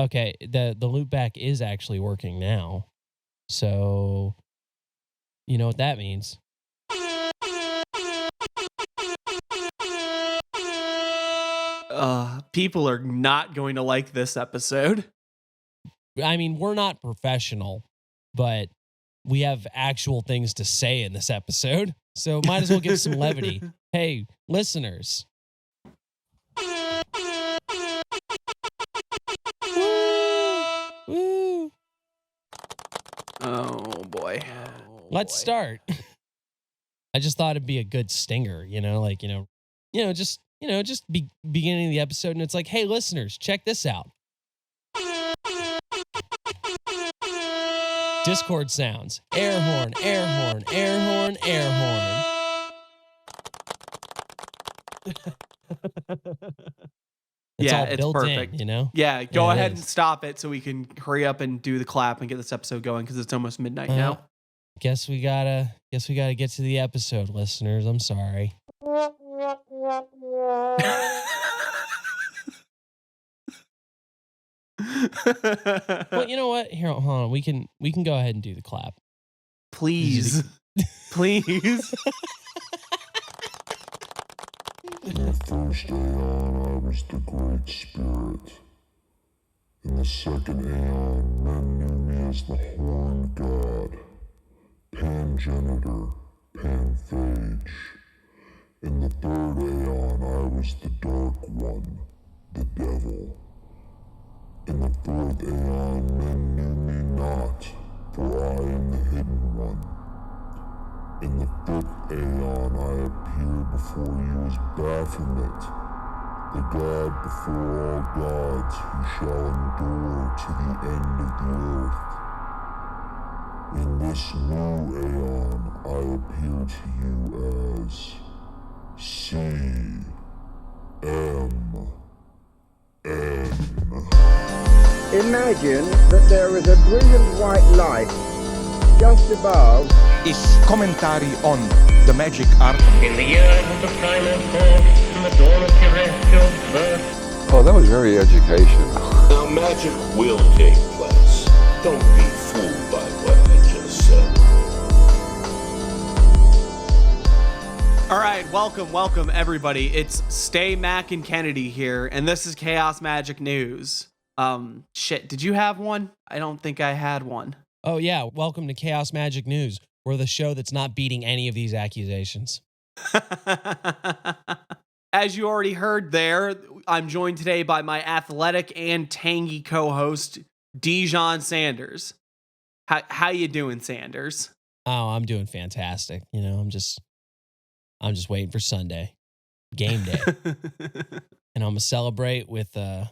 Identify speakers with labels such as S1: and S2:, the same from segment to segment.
S1: Okay, the loop back is actually working now. So, you know what that means.
S2: People are not going to like this episode.
S1: I mean, we're not professional, but we have actual things to say in this episode. So might as well give some levity. Hey, listeners. Woo!
S2: Oh boy.
S1: Let's start. I just thought it'd be a good stinger, just beginning of the episode, and it's like, hey, listeners, check this out. Discord sounds. Airhorn, Airhorn, Airhorn, Airhorn.
S2: It's
S1: built
S2: perfect.
S1: in, you know?
S2: Yeah, go ahead and stop it so we can hurry up and do the clap and get this episode going because it's almost midnight now.
S1: Guess we gotta get to the episode, listeners. I'm sorry. Well, you know what? Here, hold on. We can go ahead and do the clap.
S2: Please. Please.
S3: In the first aeon, I was the Great Spirit. In the second aeon, men knew me as the Horned God, Pangenitor, Panphage. In the third aeon, I was the Dark One, the Devil. In the fourth aeon, men knew me not, for I am the Hidden One. In the fifth aeon, I appeared before you as Baphomet, the god before all gods who shall endure to the end of the earth. In this new aeon, I appear to you as CMN.
S4: Imagine that there is a brilliant white light just above.
S5: Is commentary on the magic art.
S6: In the years of the primal force, in the dawn of terrestrial birth.
S7: Oh, that was very educational.
S8: Now magic will take place. Don't be fooled by what I just said.
S2: All right, welcome everybody. It's Stay Mac and Kennedy here, and this is Chaos Magic News. Did you have one? I don't think I had one.
S1: Oh yeah, welcome to Chaos Magic News. We're the show that's not beating any of these accusations.
S2: As you already heard there, I'm joined today by my athletic and tangy co-host, Dijon Sanders. How you doing, Sanders?
S1: Oh, I'm doing fantastic. You know, I'm just waiting for Sunday, game day, and I'm gonna celebrate with a.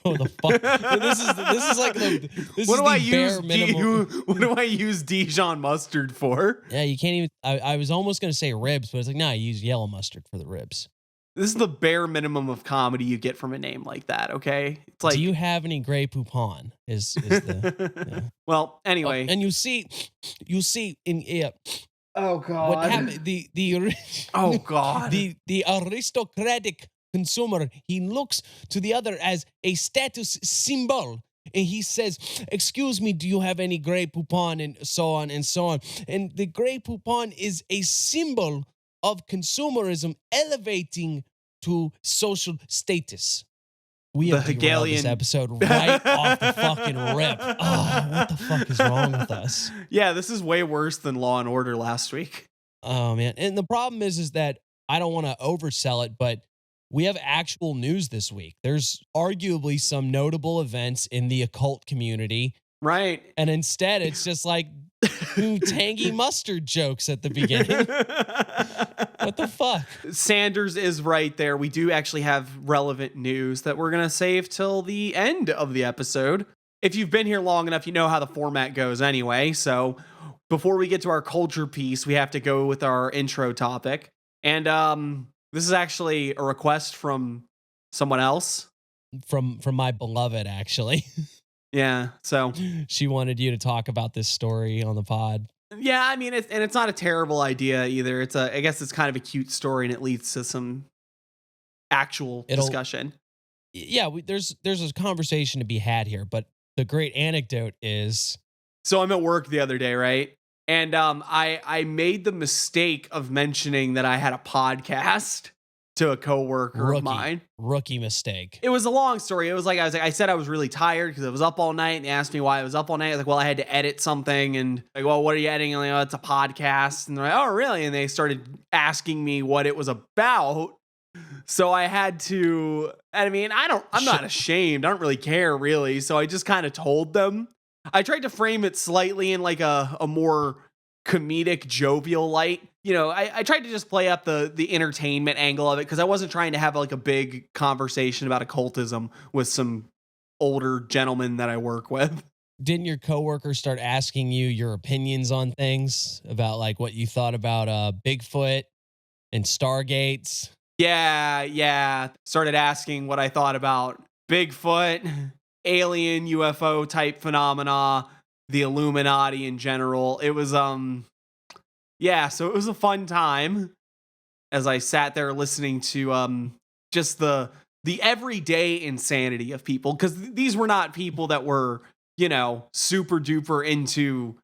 S1: Oh, the fuck! This is like the.
S2: What do I use Dijon mustard for?
S1: Yeah, you can't even. I was almost gonna say ribs, but it's like, no, I use yellow mustard for the ribs.
S2: This is the bare minimum of comedy you get from a name like that. Okay, it's like.
S1: Do you have any Grey Poupon? Is the. Yeah.
S2: Well, anyway,
S1: and you see in.
S2: Oh God!
S1: What happened?
S2: Oh God!
S1: The aristocratic consumer, he looks to the other as a status symbol, and he says, "Excuse me, do you have any Grey Poupon?" and so on and so on. And the Grey Poupon is a symbol of consumerism elevating to social status. We have derailed this episode right off the fucking rip. Oh, what the fuck is wrong with us?
S2: Yeah, this is way worse than Law and Order last week.
S1: Oh man, and the problem is that I don't want to oversell it, but we have actual news this week. There's arguably some notable events in the occult community.
S2: Right.
S1: And instead, it's just like tangy mustard jokes at the beginning. What the fuck?
S2: Sanders is right there. We do actually have relevant news that we're going to save till the end of the episode. If you've been here long enough, you know how the format goes anyway. So before we get to our culture piece, we have to go with our intro topic. And, this is actually a request from someone else.
S1: From my beloved, actually.
S2: Yeah, so.
S1: She wanted you to talk about this story on the pod.
S2: Yeah, I mean, it's not a terrible idea either. I guess it's kind of a cute story and it leads to some actual discussion.
S1: Yeah, there's a conversation to be had here, but the great anecdote is
S2: So I'm at work the other day, right? And I made the mistake of mentioning that I had a podcast to a coworker of mine.
S1: Rookie mistake.
S2: It was a long story. It was like I said I was really tired because I was up all night, and they asked me why I was up all night. I was like, well, I had to edit something, and like, well, what are you editing? I'm like, oh, it's a podcast. And they're like, oh, really? And they started asking me what it was about. So I had to. I mean, I'm not ashamed. I don't really care, really. So I just kind of told them. I tried to frame it slightly in like a more comedic, jovial light. You know, I tried to just play up the entertainment angle of it because I wasn't trying to have like a big conversation about occultism with some older gentlemen that I work with.
S1: Didn't your coworkers start asking you your opinions on things about like what you thought about Bigfoot and Stargates?
S2: Yeah. Started asking what I thought about Bigfoot, alien UFO type phenomena, the Illuminati in general. It was so it was a fun time as I sat there listening to just the everyday insanity of people, because these were not people that were, you know, super duper into,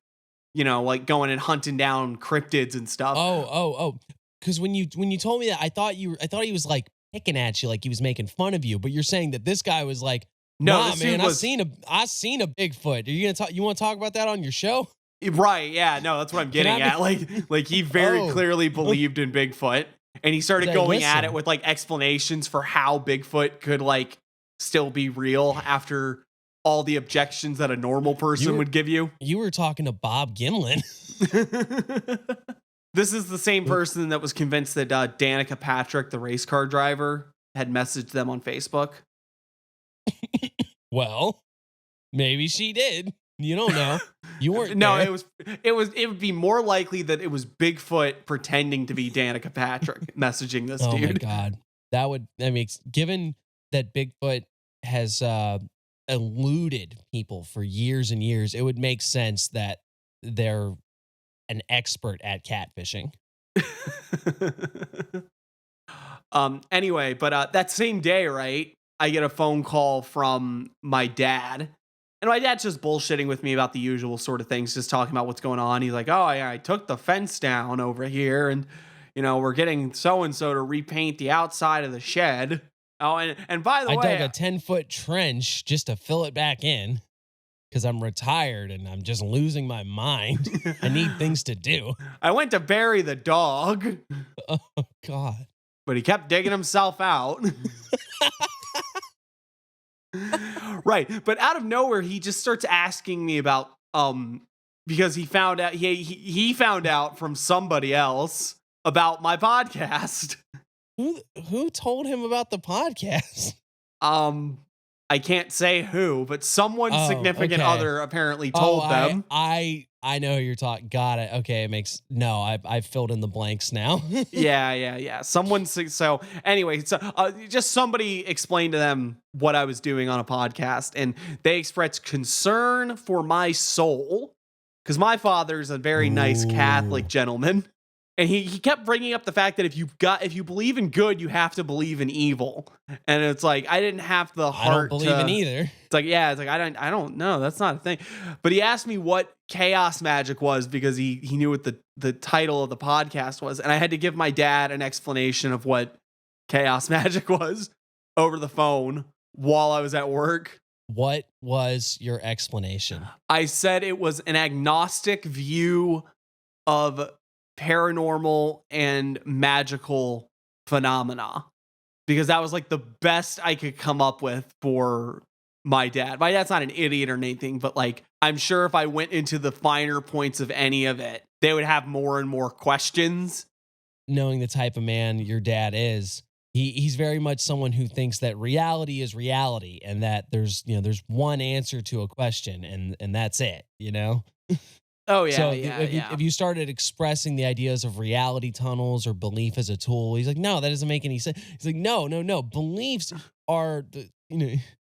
S2: you know, like going and hunting down cryptids and stuff.
S1: Oh. Because when you told me that, I thought he was like picking at you, like he was making fun of you. But you're saying that this guy was like,
S2: no,
S1: nah, man, I've seen a Bigfoot. Are you want to talk about that on your show?
S2: Right? Yeah. No, that's what I'm getting at. Like he very clearly believed in Bigfoot, and he started going at it with like explanations for how Bigfoot could like still be real after all the objections that a normal person would give you.
S1: You were talking to Bob Gimlin.
S2: This is the same person that was convinced that Danica Patrick, the race car driver, had messaged them on Facebook.
S1: Well, maybe she did. You don't know. You weren't.
S2: No,
S1: there.
S2: it would be more likely that it was Bigfoot pretending to be Danica Patrick messaging this dude.
S1: Oh my God. Given that Bigfoot has eluded people for years and years, it would make sense that they're an expert at catfishing.
S2: Anyway, but that same day, right, I get a phone call from my dad. And my dad's just bullshitting with me about the usual sort of things, just talking about what's going on. He's like, oh, yeah, I took the fence down over here, and, you know, we're getting so-and-so to repaint the outside of the shed. Oh, and by the way,
S1: I dug a 10-foot trench just to fill it back in because I'm retired and I'm just losing my mind. I need things to do.
S2: I went to bury the dog.
S1: Oh, God.
S2: But he kept digging himself out. Right. But out of nowhere, he just starts asking me about, because he found out, he found out from somebody else about my podcast.
S1: Who told him about the podcast?
S2: I can't say who, but someone significant other apparently told them.
S1: I know who you're talking. Got it. Okay, I've filled in the blanks now.
S2: Yeah. So anyway, just somebody explained to them what I was doing on a podcast, and they expressed concern for my soul because my father's a very nice Catholic gentleman. And he kept bringing up the fact that if you believe in good, you have to believe in evil. And it's like, I didn't have the heart.
S1: I don't believe in either.
S2: It's like, I don't know. That's not a thing. But he asked me what chaos magic was because he knew what the title of the podcast was. And I had to give my dad an explanation of what chaos magic was over the phone while I was at work.
S1: What was your explanation?
S2: I said it was an agnostic view of paranormal and magical phenomena, because that was like the best I could come up with for my dad. My dad's not an idiot or anything, but like, I'm sure if I went into the finer points of any of it, they would have more and more questions.
S1: Knowing the type of man your dad is, he's very much someone who thinks that reality is reality and that there's one answer to a question and that's it, you know?
S2: Oh, yeah.
S1: So
S2: yeah.
S1: if you started expressing the ideas of reality tunnels or belief as a tool, he's like, no, that doesn't make any sense. He's like, no. Beliefs are,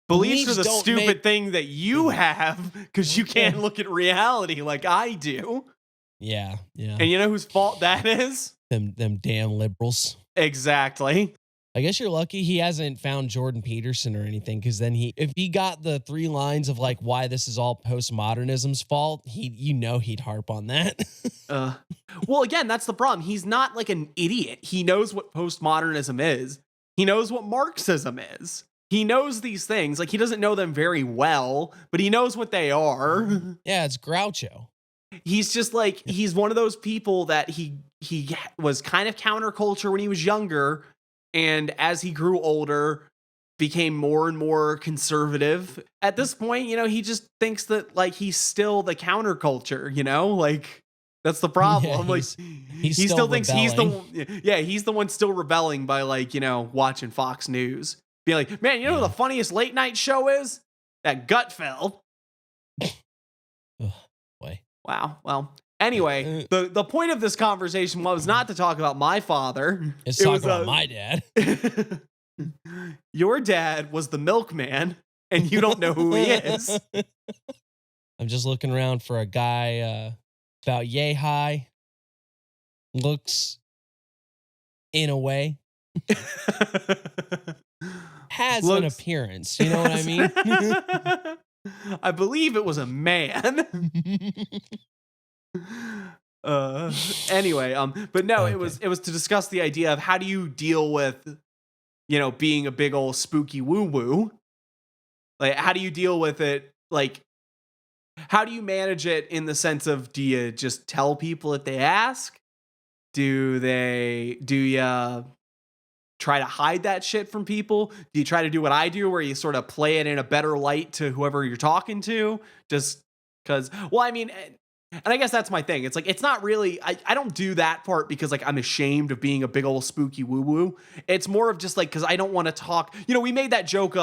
S2: beliefs are the stupid thing that you have because you can't look at reality like I do.
S1: Yeah.
S2: And you know whose fault that is?
S1: Them damn liberals.
S2: Exactly.
S1: I guess you're lucky he hasn't found Jordan Peterson or anything, because then if he got the 3 lines of like why this is all postmodernism's fault, he'd harp on that.
S2: Well, again, that's the problem. He's not like an idiot. He knows what postmodernism is. He knows what Marxism is. He knows these things. Like, he doesn't know them very well, but he knows what they are.
S1: Yeah, it's Groucho.
S2: He's just like, he's one of those people that he was kind of counterculture when he was younger, and as he grew older, became more and more conservative. At this point, he just thinks that like he's still the counterculture, like that's the problem.
S1: Yeah,
S2: he still thinks rebelling. He's the one still rebelling by like, watching Fox News. Be like, man, who the funniest late night show is? That Gutfeld.
S1: Oh, boy.
S2: Wow. Well, anyway, the point of this conversation was not to talk about my father.
S1: It's talk about my dad.
S2: Your dad was the milkman, and you don't know who he is.
S1: I'm just looking around for a guy about yay high. Looks in a way. Has an appearance. You know what I mean?
S2: I believe it was a man. Anyway, but no, okay. It was to discuss the idea of how do you deal with, being a big old spooky woo-woo. Like, how do you deal with it? Like, how do you manage it in the sense of, do you just tell people if they ask? Do you try to hide that shit from people? Do you try to do what I do, where you sort of play it in a better light to whoever you're talking to? Just because, and I guess that's my thing. It's like, it's not really, I don't do that part because like I'm ashamed of being a big old spooky woo-woo. It's more of just like, because I don't want to talk. We made that joke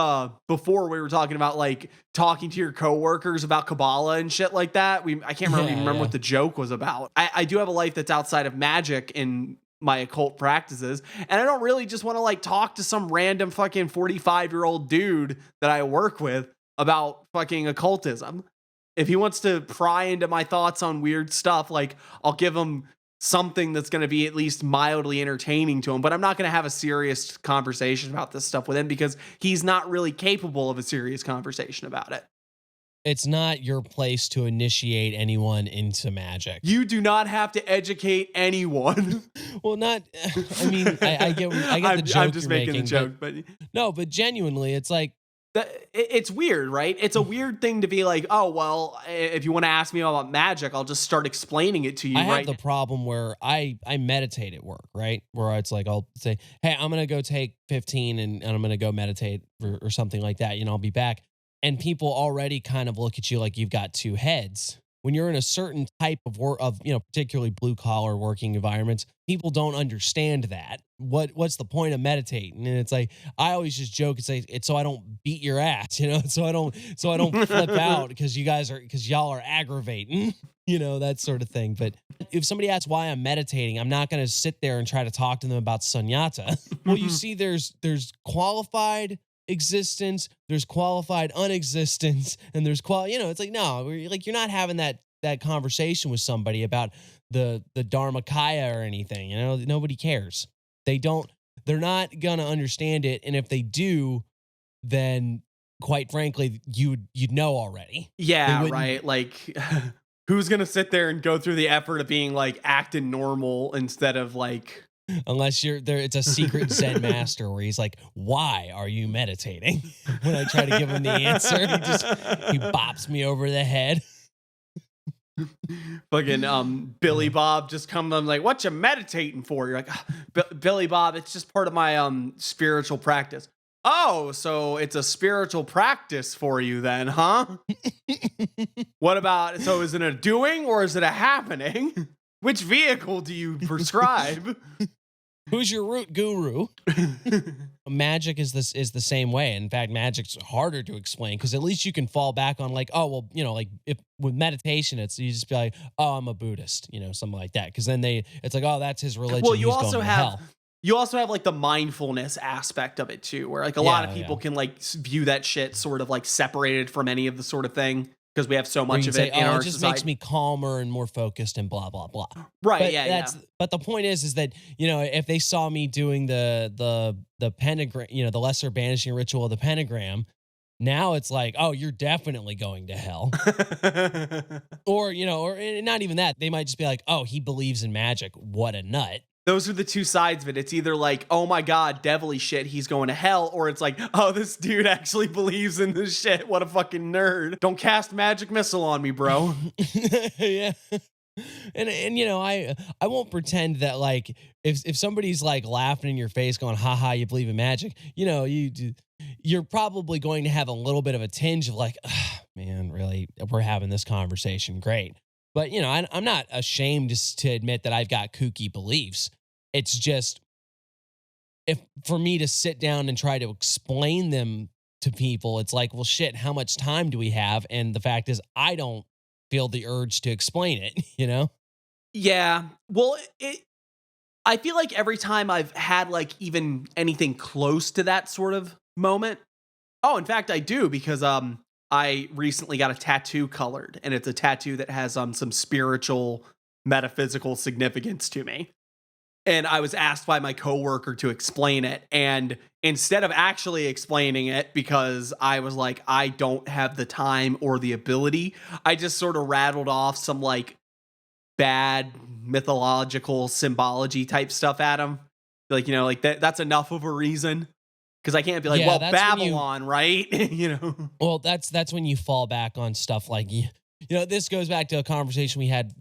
S2: before we were talking about like talking to your coworkers about Kabbalah and shit like that. I can't remember what the joke was about. I do have a life that's outside of magic and my occult practices, and I don't really just want to like talk to some random fucking 45-year-old dude that I work with about fucking occultism. If he wants to pry into my thoughts on weird stuff, like I'll give him something that's going to be at least mildly entertaining to him, but I'm not going to have a serious conversation about this stuff with him because he's not really capable of a serious conversation about it.
S1: It's not your place to initiate anyone into magic.
S2: You do not have to educate anyone.
S1: Well, not. I mean, I get the joke.
S2: I'm just making a joke, but
S1: no, but genuinely, it's like
S2: it's weird, right? It's a weird thing to be like, oh well, if you want to ask me about magic, I'll just start explaining it to you. I have
S1: the problem where I meditate at work, right? Where it's like I'll say, hey, I'm gonna go take 15 and I'm gonna go meditate or something like that. I'll be back. And people already kind of look at you like you've got 2 heads. When you're in a certain type of work, particularly blue collar working environments, people don't understand that. What's the point of meditating? And it's like, I always just joke and say it's so I don't beat your ass, so I don't flip out because y'all are aggravating, that sort of thing. But if somebody asks why I'm meditating, I'm not going to sit there and try to talk to them about sunyata. Well, you see, there's qualified existence, there's qualified unexistence, and there's it's like, no, you're not having that conversation with somebody about the Dharmakaya or anything. Nobody cares. They're not gonna understand it, and if they do, then quite frankly, you'd know already.
S2: Yeah, right. Like, who's gonna sit there and go through the effort of being like acting normal instead of like,
S1: unless you're there, it's a secret Zen master where he's like, why are you meditating? When I try to give him the answer, he bops me over the head.
S2: Fucking Billy Bob just comes on like, what you meditating for? You're like, Billy Bob, it's just part of my spiritual practice. Oh, so it's a spiritual practice for you then, huh? What about, so is it a doing or is it a happening? Which vehicle do you prescribe?
S1: Who's your root guru? Magic is the same way. In fact, magic's harder to explain because at least you can fall back on like, oh, well, like if with meditation, you just be like, oh, I'm a Buddhist, something like that. Because then it's like, oh, that's his religion.
S2: Well, you also have like the mindfulness aspect of it too, where like a lot of people can like view that shit sort of like separated from any of the sort of thing. because we have so
S1: Where
S2: much
S1: you
S2: of
S1: can
S2: it
S1: say,
S2: in
S1: oh,
S2: our
S1: it just
S2: society.
S1: makes me calmer and more focused and blah, blah, blah.
S2: Right,
S1: But
S2: yeah.
S1: But the point is that, if they saw me doing the pentagram, the lesser banishing ritual of the pentagram, now it's like, oh, you're definitely going to hell. Or not even that. They might just be like, oh, he believes in magic. What a nut.
S2: Those are the two sides of it. It's either like, oh my God, devilly shit, he's going to hell. Or it's like, oh, this dude actually believes in this shit. What a fucking nerd. Don't cast magic missile on me, bro.
S1: Yeah. And I won't pretend that like if somebody's like laughing in your face going, haha, you believe in magic, you're probably going to have a little bit of a tinge of like, man, really, we're having this conversation. Great. But, I'm not ashamed to admit that I've got kooky beliefs. It's just for me to sit down and try to explain them to people, it's like, well, shit, how much time do we have? And the fact is, I don't feel the urge to explain it,
S2: Yeah. Well, I feel like every time I've had like even anything close to that sort of moment. Oh, in fact, I do, because I recently got a tattoo colored, and it's a tattoo that has some spiritual, metaphysical significance to me. And I was asked by my coworker to explain it, and instead of actually explaining it, because I was like, I don't have the time or the ability, I just sort of rattled off some like bad mythological symbology type stuff at him. Like, that's enough of a reason. Because I can't be like,
S1: Yeah,
S2: well,
S1: that's when
S2: Babylon, right?
S1: Well, that's when you fall back on stuff like, this goes back to a conversation we had,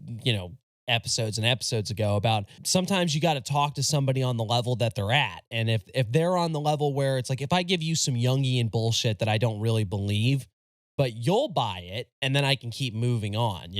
S1: episodes and episodes ago about sometimes you got to talk to somebody on the level that they're at. And if they're on the level where it's like, if I give you some Jungian bullshit that I don't really believe, but you'll buy it, and then I can keep moving on,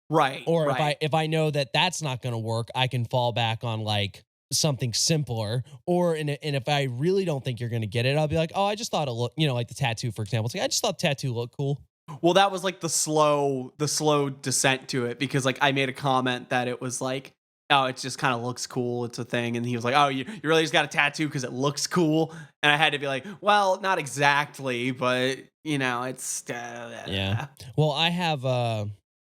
S2: Right.
S1: Or
S2: right.
S1: if I know that that's not going to work, I can fall back on like something simpler. And if I really don't think you're going to get it, I'll be like, oh, I just thought it looked, like the tattoo, for example. It's like, I just thought tattoo looked cool.
S2: Well, that was like the slow descent to it, because like I made a comment that it was like, oh, it just kind of looks cool. It's a thing. And he was like, oh, you really just got a tattoo because it looks cool. And I had to be like, well, not exactly, but it's
S1: yeah. Well, I have I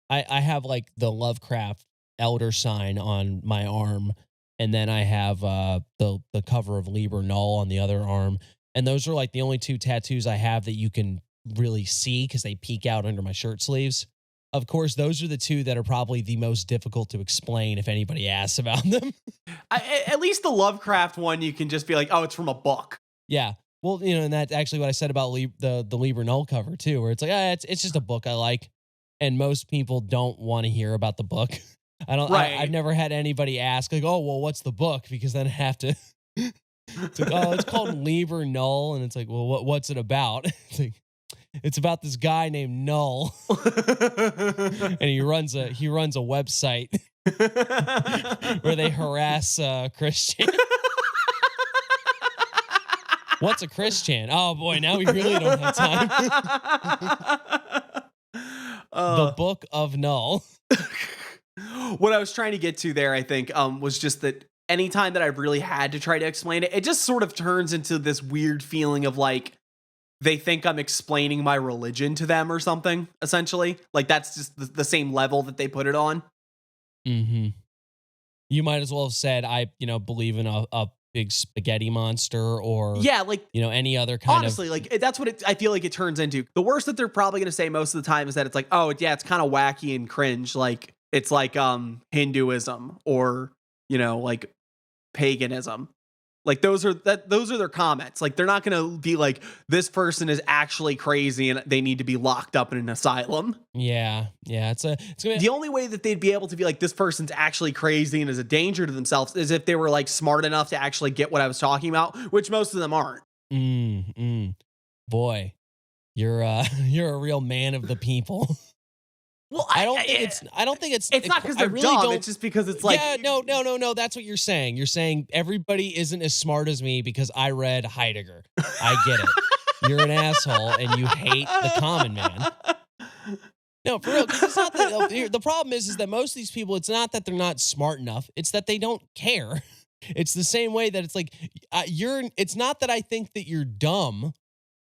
S1: have like the Lovecraft elder sign on my arm, and then I have the cover of Liber Null on the other arm, and those are like the only two tattoos I have that you can really see because they peek out under my shirt sleeves. Of course, those are the two that are probably the most difficult to explain if anybody asks about them.
S2: At least the Lovecraft one, you can just be like, oh, it's from a book.
S1: Yeah. Well, and that's actually what I said about the Liber Null cover too, where it's like, it's just a book I like, and most people don't want to hear about the book. I've never had anybody ask like, oh, well, what's the book? Because then I have to. It's like, oh, it's called Liber Null, and it's like, well, what's it about? It's like, it's about this guy named Null, and he runs a website where they harass Christians. What's a Christian? Oh boy, now we really don't have time. The Book of Null.
S2: What I was trying to get to there, I think, was just that anytime that I've really had to try to explain it, it just sort of turns into this weird feeling of like they think I'm explaining my religion to them or something, essentially. Like that's just the same level that they put it on.
S1: Mm-hmm. You might as well have said, I, believe in a big spaghetti monster, or
S2: like
S1: any other kind
S2: honestly, like that's what I feel like it turns into. The worst that they're probably going to say most of the time is that it's like, oh yeah, it's kind of wacky and cringe, like it's like Hinduism or like paganism. Like those are their comments. Like they're not going to be like, this person is actually crazy and they need to be locked up in an asylum.
S1: Yeah. It's gonna be
S2: the only way that they'd be able to be like, this person's actually crazy and is a danger to themselves, is if they were like smart enough to actually get what I was talking about, which most of them aren't.
S1: Boy, you're a real man of the people.
S2: Well,
S1: I don't think it's
S2: not because they're
S1: really
S2: dumb.
S1: don't,
S2: it's just because it's like,
S1: yeah, no. That's what you're saying. You're saying everybody isn't as smart as me because I read Heidegger. I get it. You're an asshole and you hate the common man. No, for real. 'Cause it's not that, the problem is that most of these people, it's not that they're not smart enough. It's that they don't care. It's the same way that it's like it's not that I think that you're dumb.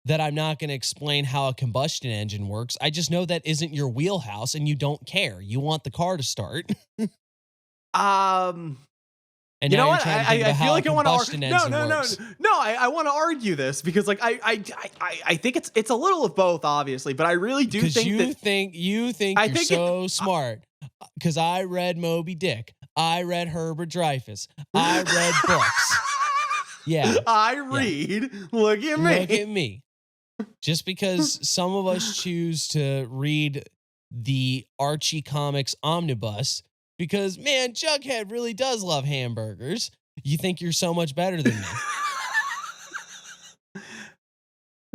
S1: that I'm not going to explain how a combustion engine works. I just know that isn't your wheelhouse and you don't care. You want the car to start. And
S2: you know
S1: now you're
S2: what?
S1: trying to think
S2: I
S1: about
S2: feel
S1: how
S2: like
S1: a
S2: I want
S1: combustion
S2: to
S1: engine works.
S2: No. I want to argue this because like I think it's a little of both, obviously, but I really do think
S1: you think you're so smart. Because I read Moby Dick, I read Herbert Dreyfus, I read books. Yeah,
S2: I read. Yeah. Look at me.
S1: Look at me. Just because some of us choose to read the Archie Comics omnibus. Because, man, Jughead really does love hamburgers. You think you're so much better than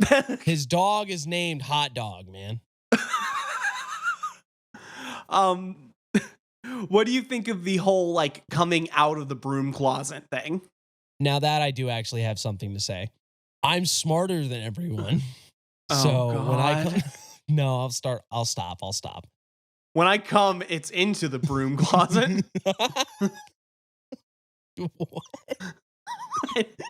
S1: me. His dog is named Hot Dog, man.
S2: What do you think of the whole, like, coming out of the broom closet thing?
S1: Now that I do actually have something to say. I'm smarter than everyone.
S2: Oh,
S1: so
S2: God.
S1: when I come... No, I'll stop.
S2: When I come, it's into the broom closet.
S1: What?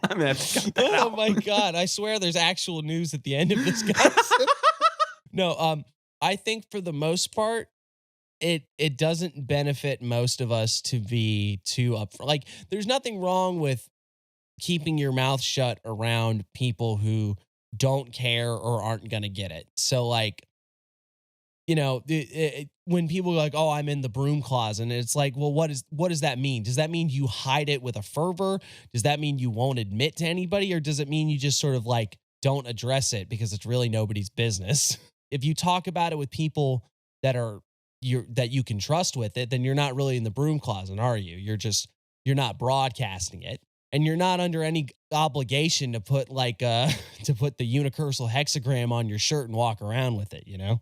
S2: I'm gonna have to cut that out.
S1: My God. I swear there's actual news at the end of this, guys. No, I think for the most part, it doesn't benefit most of us to be too upfront. Like, there's nothing wrong with keeping your mouth shut around people who don't care or aren't going to get it. So, like, you know, when people are like, oh, I'm in the broom closet, and it's like, well, what does that mean? Does that mean you hide it with a fervor? Does that mean you won't admit to anybody? Or does it mean you just sort of like don't address it because it's really nobody's business? If you talk about it with people that you can trust with it, then you're not really in the broom closet, are you? You're not broadcasting it. And you're not under any obligation to put the unicursal hexagram on your shirt and walk around with it, you know?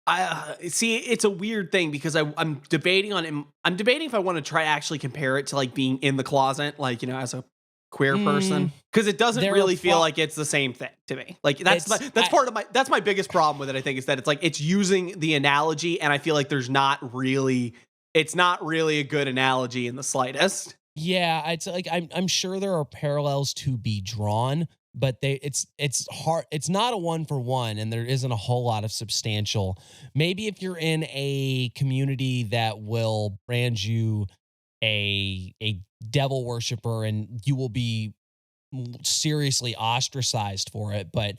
S2: I see. It's a weird thing because I'm debating if I want to try to actually compare it to like being in the closet, like, you know, as a queer person, because it doesn't really feel like it's the same thing to me. Like that's my biggest problem with it. I think is that it's like it's using the analogy, and I feel like it's not really a good analogy in the slightest.
S1: Yeah, it's like I'm sure there are parallels to be drawn, but it's hard. It's not a 1-for-1, and there isn't a whole lot of substantial. Maybe if you're in a community that will brand you a devil worshiper, and you will be seriously ostracized for it, but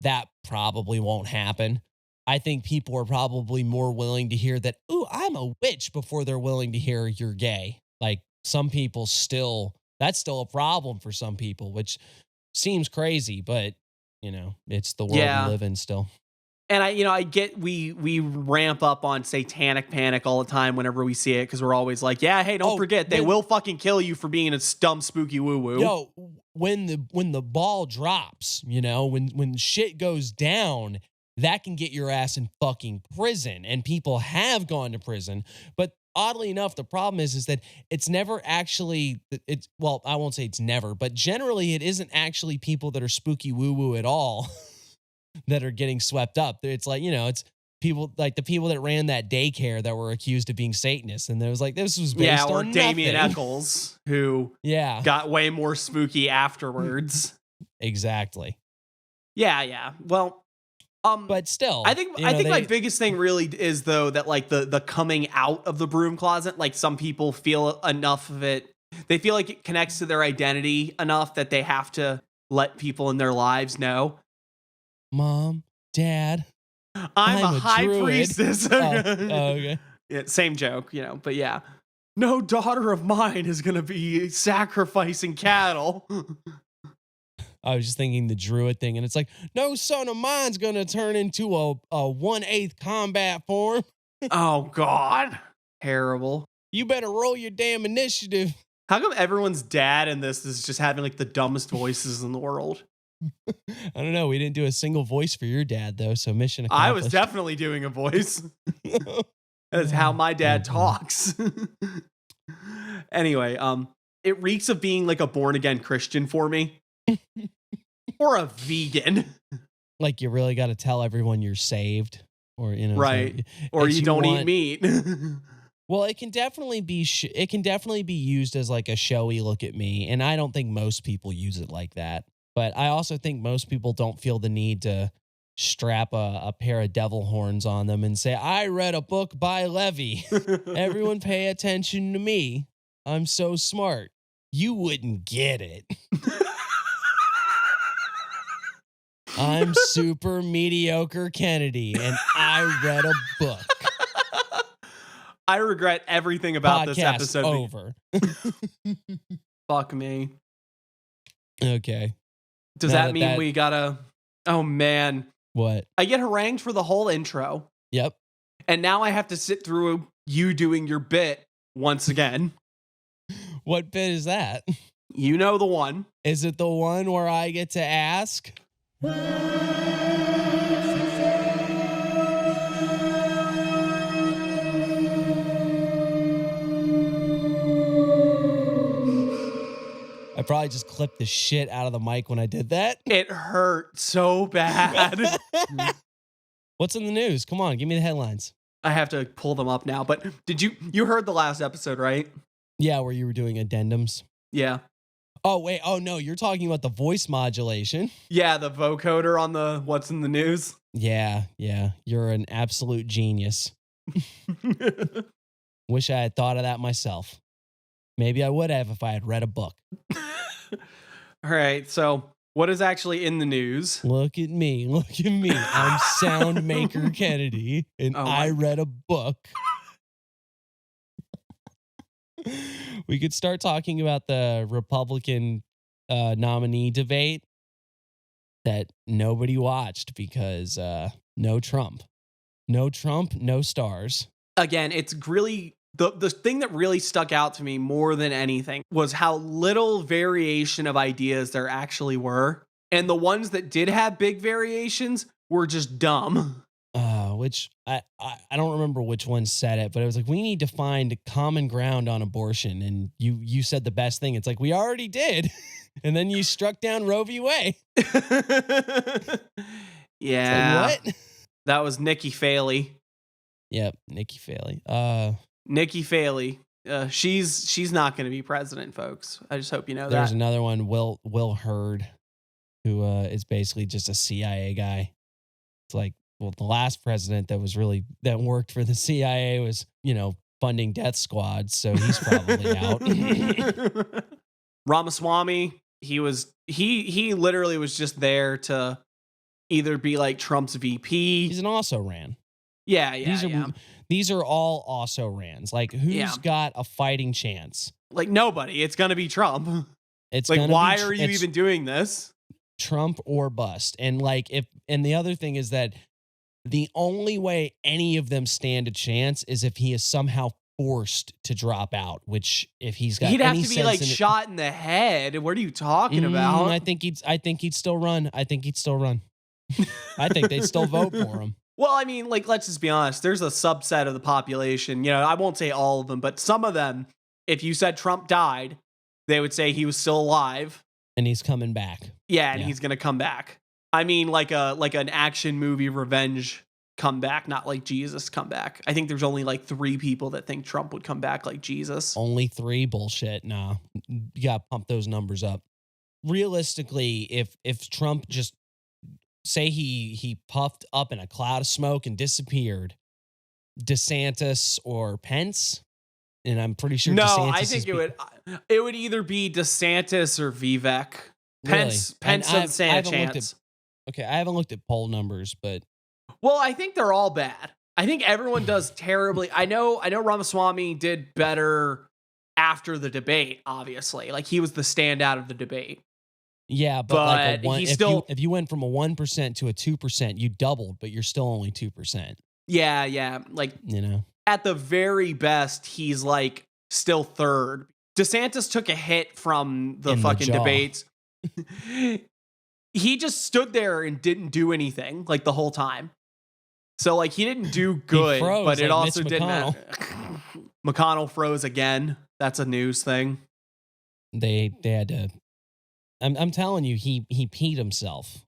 S1: that probably won't happen. I think people are probably more willing to hear that, ooh, I'm a witch, before they're willing to hear you're gay. Like, some people that's still a problem for some people, which seems crazy, but you know, it's the world we live in still.
S2: And I get we ramp up on satanic panic all the time whenever we see it, because we're always like, yeah, hey, don't forget, they will fucking kill you for being a dumb, spooky woo-woo.
S1: Yo, when the ball drops, you know, when shit goes down, that can get your ass in fucking prison, and people have gone to prison. But oddly enough, the problem is that it's never actually, well, I won't say it's never, but generally it isn't actually people that are spooky woo-woo at all that are getting swept up. It's like, you know, it's people like the people that ran that daycare that were accused of being Satanists. And there was like, this was based on nothing.
S2: Damien Eccles, who got way more spooky afterwards.
S1: Exactly.
S2: Yeah. Well,
S1: but still,
S2: I think my biggest thing really is, though, that like the coming out of the broom closet, like some people feel enough of it. They feel like it connects to their identity enough that they have to let people in their lives know.
S1: Mom, Dad,
S2: I'm a high
S1: druid.
S2: priestess.
S1: Okay.
S2: Yeah, same joke, you know, but yeah. No daughter of mine is going to be sacrificing cattle.
S1: I was just thinking the druid thing, and it's like, no son of mine's going to turn into a 1/8 combat form.
S2: Oh, God. Terrible.
S1: You better roll your damn initiative.
S2: How come everyone's dad in this is just having like the dumbest voices in the world?
S1: I don't know. We didn't do a single voice for your dad, though, so mission accomplished.
S2: I was definitely doing a voice. That's how my dad talks. Anyway, it reeks of being like a born-again Christian for me. Or a vegan. Like,
S1: you really got to tell everyone you're saved, or, you know,
S2: right? Or you don't eat meat.
S1: Well, it can definitely be used as like a showy look at me, and I don't think most people use it like that. But I also think most people don't feel the need to strap a pair of devil horns on them and say, I read a book by Levi. Everyone pay attention to me. I'm so smart. You wouldn't get it. I'm super mediocre Kennedy, and I read a book.
S2: I regret everything about this
S1: Podcast
S2: episode.
S1: over.
S2: Fuck me.
S1: Okay.
S2: Does that mean we gotta... Oh, man.
S1: What?
S2: I get harangued for the whole intro.
S1: Yep.
S2: And now I have to sit through you doing your bit once again.
S1: What bit is that?
S2: You know the one.
S1: Is it the one where I get to ask? I probably just clipped the shit out of the mic when I did that.
S2: It hurt so bad.
S1: What's in the news? Come on, give me the headlines.
S2: I have to pull them up now. But did you heard the last episode, right?
S1: Yeah, where you were doing addendums.
S2: Yeah.
S1: Oh, wait. Oh, no, you're talking about the voice modulation.
S2: Yeah, the vocoder on the What's in the News.
S1: Yeah. You're an absolute genius. Wish I had thought of that myself. Maybe I would have if I had read a book.
S2: All right, so what is actually in the news?
S1: Look at me. I'm Soundmaker Kennedy, and I read a book. We could start talking about the Republican nominee debate that nobody watched because no Trump. No Trump, no stars.
S2: Again, it's really... The thing that really stuck out to me more than anything was how little variation of ideas there actually were. And the ones that did have big variations were just dumb.
S1: Which I don't remember which one said it, but it was like, we need to find common ground on abortion. And you said the best thing. It's like, we already did. And then you struck down Roe v. Wade.
S2: Yeah.
S1: Like, what?
S2: That was Nikki Haley.
S1: Yep, Nikki Haley.
S2: Nikki Haley. She's not going to be president, folks. I just hope you know
S1: There's
S2: that.
S1: another one, Will Hurd, who is basically just a CIA guy. It's like, well, the last president that worked for the CIA was, funding death squads, so he's probably out.
S2: Ramaswamy, he literally was just there to either be like Trump's VP.
S1: He's an also ran.
S2: Yeah.
S1: These are all also rans. Like, who's got a fighting chance?
S2: Like, nobody. It's gonna be Trump.
S1: It's
S2: like, why are you even doing this?
S1: Trump or bust. And and the other thing is that the only way any of them stand a chance is if he is somehow forced to drop out, which if he'd
S2: have to be like shot in the head. What are you talking about?
S1: I think he'd still run. I think they'd still vote for him.
S2: Well, I mean, like, let's just be honest. There's a subset of the population, I won't say all of them, but some of them, if you said Trump died, they would say he was still alive.
S1: And he's coming back.
S2: Yeah, and he's going to come back. I mean, like an action movie revenge comeback, not like Jesus comeback. I think there's only like 3 people that think Trump would come back like Jesus.
S1: Only 3? Bullshit. Nah. You got to pump those numbers up. Realistically, if Trump just... say he puffed up in a cloud of smoke and disappeared, DeSantis or Pence, and I'm pretty sure DeSantis
S2: I think it would either be DeSantis or Vivek. Pence doesn't stand a chance.
S1: I haven't looked at poll numbers, but
S2: well, I think they're all bad. I think everyone does terribly. I know Ramaswamy did better after the debate. Obviously, like he was the standout of the debate.
S1: Yeah, but like if you went from a 1% to a 2%, you doubled, but you're still only 2%.
S2: Yeah. Like, at the very best, he's like still third. DeSantis took a hit from the fucking debates. He just stood there and didn't do anything like the whole time. So like he didn't do good, but it also didn't matter. McConnell froze again. That's a news thing.
S1: They had to. I'm telling you, he peed himself.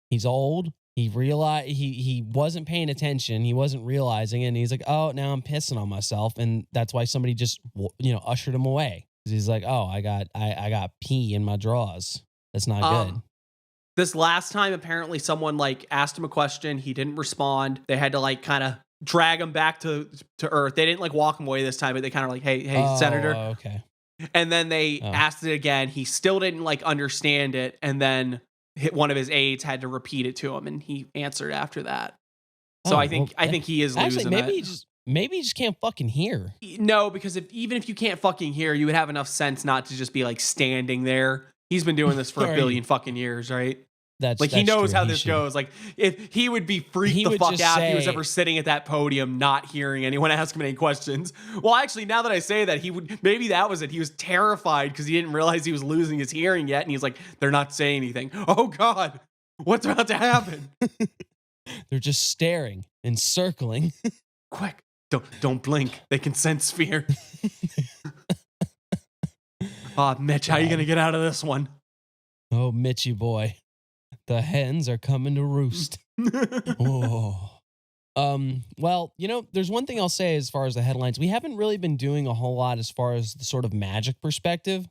S1: He's old. He realized he wasn't paying attention. He wasn't realizing it. And he's like, oh, now I'm pissing on myself. And that's why somebody just, ushered him away. He's like, oh, I got pee in my drawers. That's not good.
S2: This last time, apparently someone like asked him a question. He didn't respond. They had to like kind of drag him back to Earth. They didn't like walk him away this time, but they kind of like, hey, Senator.
S1: Okay.
S2: And then they asked it again. He still didn't like understand it. And then one of his aides had to repeat it to him, and he answered after that. So I think he is losing.
S1: Maybe he just can't fucking hear.
S2: No, because even if you can't fucking hear, you would have enough sense not to just be like standing there. He's been doing this for a billion fucking years, right?
S1: That's
S2: he knows
S1: true.
S2: how this goes. Like, if he would be freaked the fuck out if he was ever sitting at that podium not hearing anyone ask him any questions. Well, actually, now that I say that, maybe that was it. He was terrified because he didn't realize he was losing his hearing yet, and he's like, they're not saying anything. Oh God, what's about to happen?
S1: They're just staring and circling.
S2: Quick, don't blink. They can sense fear. Mitch, how are you gonna get out of this one?
S1: Oh, Mitchy boy. The hens are coming to roost. Oh. Well, there's one thing I'll say as far as the headlines. We haven't really been doing a whole lot as far as the sort of Magick perspective.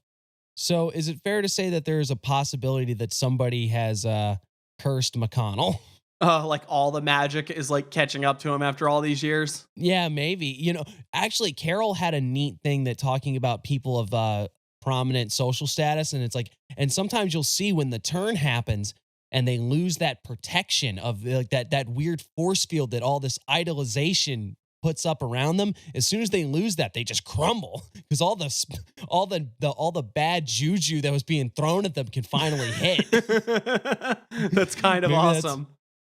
S1: So is it fair to say that there is a possibility that somebody has cursed McConnell?
S2: Like all the magic is like catching up to him after all these years?
S1: Yeah, maybe. Actually, Carol had a neat thing that talking about people of prominent social status, and it's like, and sometimes you'll see when the turn happens and they lose that protection of like that weird force field that all this idolization puts up around them. As soon as they lose that, they just crumble because all the bad juju that was being thrown at them can finally hit.
S2: That's kind of awesome.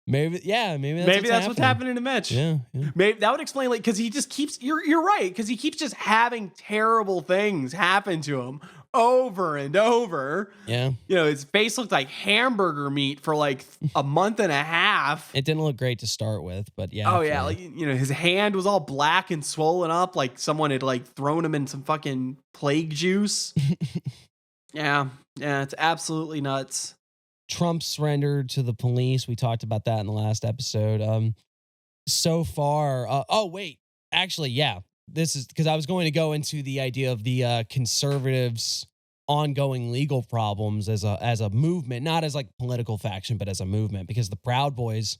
S1: Maybe that's what's happening
S2: to Mitch.
S1: Yeah.
S2: Maybe that would explain, like, because he just keeps. You're right, because he keeps just having terrible things happen to him over and over.
S1: Yeah.
S2: His face looked like hamburger meat for like a month and a half.
S1: It didn't look great to start with, but yeah.
S2: Oh yeah, like his hand was all black and swollen up, like someone had like thrown him in some fucking plague juice. Yeah, it's absolutely nuts.
S1: Trump surrendered to the police. We talked about that in the last episode. So far, this is because I was going to go into the idea of the conservatives' ongoing legal problems as a movement, not as like political faction, but as a movement, because the Proud Boys,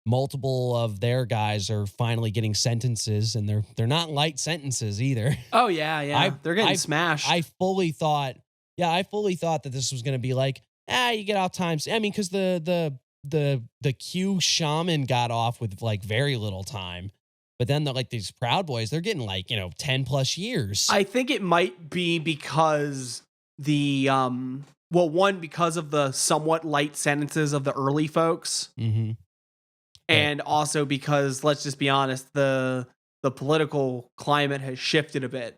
S1: multiple of their guys are finally getting sentences, and they're not light sentences either.
S2: Oh yeah, they're getting smashed.
S1: I fully thought that this was going to be like, you get off time. I mean, because the Q shaman got off with like very little time, but then like these Proud Boys, they're getting like 10 plus years.
S2: I think it might be because because of the somewhat light sentences of the early folks, and also because, let's just be honest, the political climate has shifted a bit.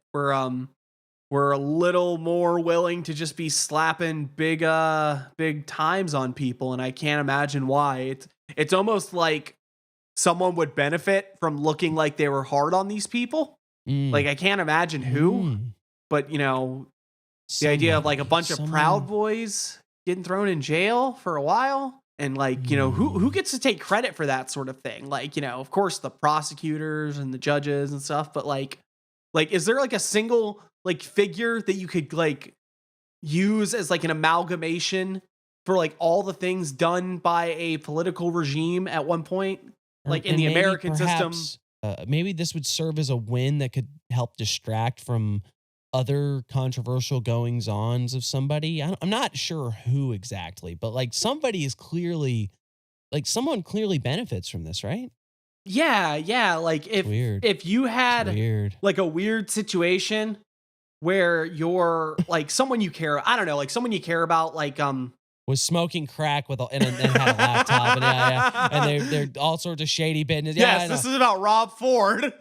S2: We're a little more willing to just be slapping big times on people, and I can't imagine why. It's almost like someone would benefit from looking like they were hard on these people. Like, I can't imagine who, but the idea of like a bunch of Proud Boys getting thrown in jail for a while, and like who gets to take credit for that sort of thing? Like, of course the prosecutors and the judges and stuff, but like is there like a single like figure that you could like use as like an amalgamation for like all the things done by a political regime at one point, like in the American system?
S1: Maybe this would serve as a win that could help distract from other controversial goings-ons of somebody. I'm not sure who exactly, but like somebody is clearly, like someone clearly benefits from this, right?
S2: Yeah. Like if you had like a weird situation where you're like someone you care, I don't know, like someone you care about, like
S1: was smoking crack and had a laptop, and they're all sorts of shady business.
S2: Yes, this is about Rob Ford.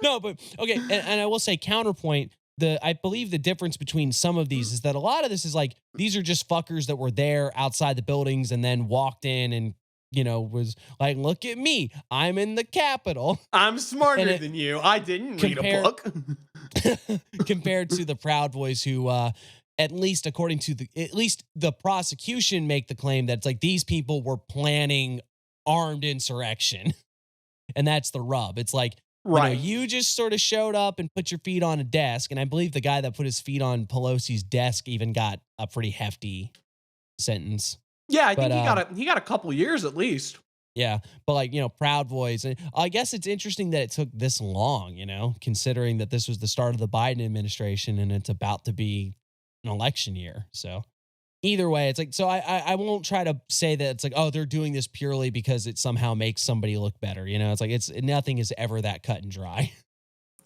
S1: No, but okay, and I will say counterpoint. I believe the difference between some of these is that a lot of this is like these are just fuckers that were there outside the buildings and then walked in and was like, look at me, I'm in the Capitol.
S2: I'm smarter than you. I didn't read a book.
S1: Compared to the Proud Boys who, at least according to the prosecution make the claim that it's like these people were planning armed insurrection. And that's the rub. It's like,
S2: Right.
S1: You just sort of showed up and put your feet on a desk. And I believe the guy that put his feet on Pelosi's desk even got a pretty hefty sentence.
S2: Yeah, I think he got a couple years at least.
S1: Yeah, but like, Proud Boys. And I guess it's interesting that it took this long, considering that this was the start of the Biden administration and it's about to be an election year. So either way, it's like, so I won't try to say that it's like, oh, they're doing this purely because it somehow makes somebody look better. It's like, nothing is ever that cut and dry.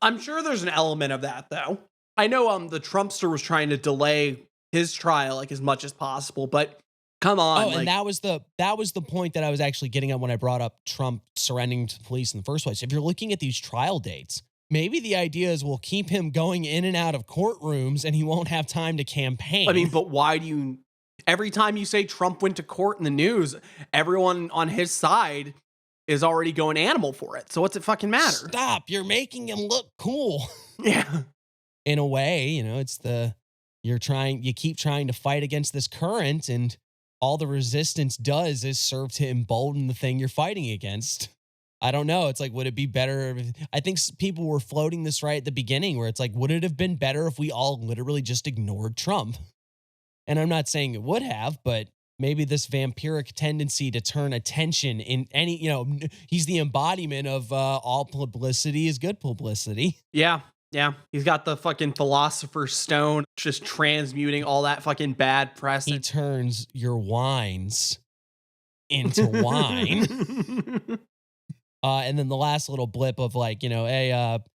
S2: I'm sure there's an element of that though. I know the Trumpster was trying to delay his trial like as much as possible, but come on.
S1: Oh, and that was the point that I was actually getting at when I brought up Trump surrendering to the police in the first place. If you're looking at these trial dates, maybe the idea is we'll keep him going in and out of courtrooms and he won't have time to campaign.
S2: I mean, but why do you, every time you say Trump went to court in the news, everyone on his you is already going animal for it. So what's it fucking matter?
S1: Stop. You're making him look cool.
S2: Yeah.
S1: In a way, it's you keep trying to fight against this current, and all the resistance does is serve to embolden the thing you're fighting against. I don't know. It's like, would it be better? I think people were floating this right at the beginning where it's like, would it have been better if we all literally just ignored Trump? And I'm not saying it would have, but maybe this vampiric tendency to turn attention in any, he's the embodiment of all publicity is good publicity.
S2: Yeah. Yeah. He's got the fucking Philosopher's Stone, just transmuting all that fucking bad press.
S1: He turns your wines into wine. And then the last little blip of like,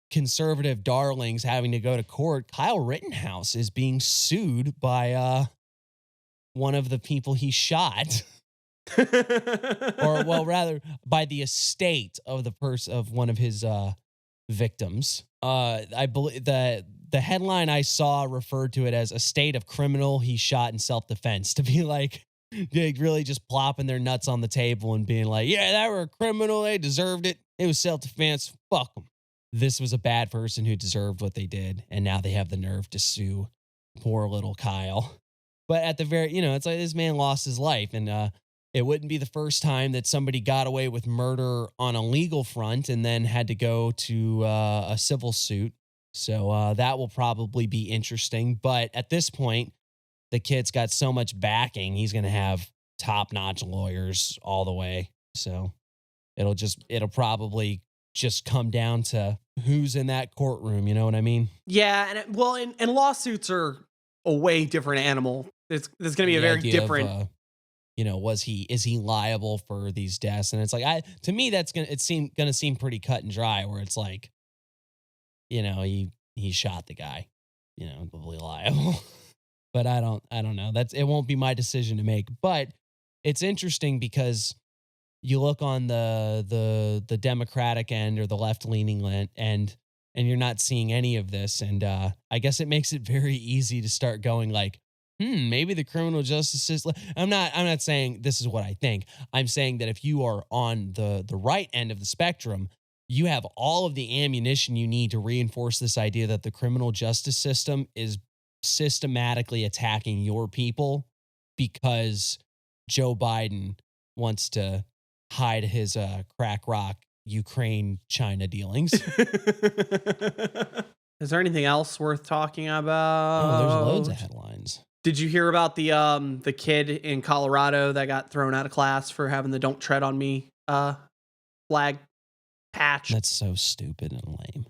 S1: conservative darlings having to go to court. Kyle Rittenhouse is being sued by one of the people he shot. Or, well, rather by the estate of of one of his victims. I believe that the headline I saw referred to it as estate of criminal he shot in self-defense, to be like, they really just plopping their nuts on the table and being like, yeah, they were a criminal. They deserved it. It was self-defense. Fuck them. This was a bad person who deserved what they did. And now they have the nerve to sue poor little Kyle. But at the very, it's like this man lost his life. And it wouldn't be the first time that somebody got away with murder on a legal front and then had to go to a civil suit. So that will probably be interesting. But at this point, the kid's got so much backing, he's going to have top-notch lawyers all the way. So it'll probably just come down to who's in that courtroom. You know what I mean?
S2: Yeah. And lawsuits are a way different animal. There's going to be a very different.
S1: Of, is he liable for these deaths? And it's like, to me, that's going to seem pretty cut and dry, where it's like, he shot the guy, probably liable. But I don't know. It won't be my decision to make. But it's interesting because you look on the Democratic end or the left-leaning end, and you're not seeing any of this. And I guess it makes it very easy to start going like, maybe the criminal justice system. I'm not saying this is what I think. I'm saying that if you are on the right end of the spectrum, you have all of the ammunition you need to reinforce this idea that the criminal justice system is systematically attacking your people because Joe Biden wants to hide his crack rock Ukraine-China dealings.
S2: Is there anything else worth talking about?
S1: Oh, there's loads of headlines.
S2: Did you hear about the kid in Colorado that got thrown out of class for having the "Don't Tread on Me" flag patch?
S1: That's so stupid and lame.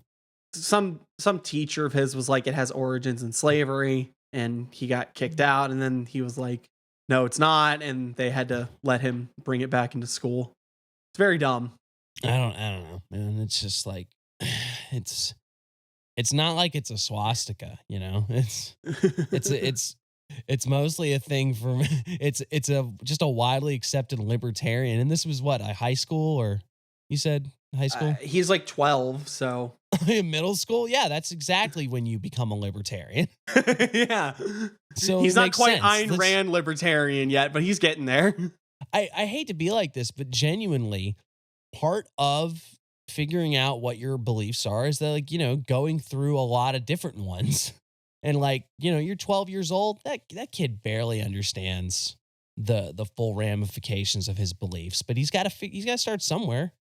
S2: Some teacher of his was like, it has origins in slavery, and he got kicked out, and then he was like, no, it's not, and they had to let him bring it back into school. It's very dumb.
S1: I don't know, man. It's just like it's not like it's a swastika, It's mostly a thing for it's just a widely accepted libertarian. And this was what, a high school, or you said high school?
S2: He's like 12, so
S1: in middle school. Yeah, that's exactly when you become a libertarian.
S2: Yeah.
S1: So
S2: he's not quite Ayn Rand libertarian yet, but he's getting there.
S1: I hate to be like this, but genuinely, part of figuring out what your beliefs are is that, like, going through a lot of different ones. And like, you're 12 years old, that kid barely understands the full ramifications of his beliefs, but he's got to start somewhere.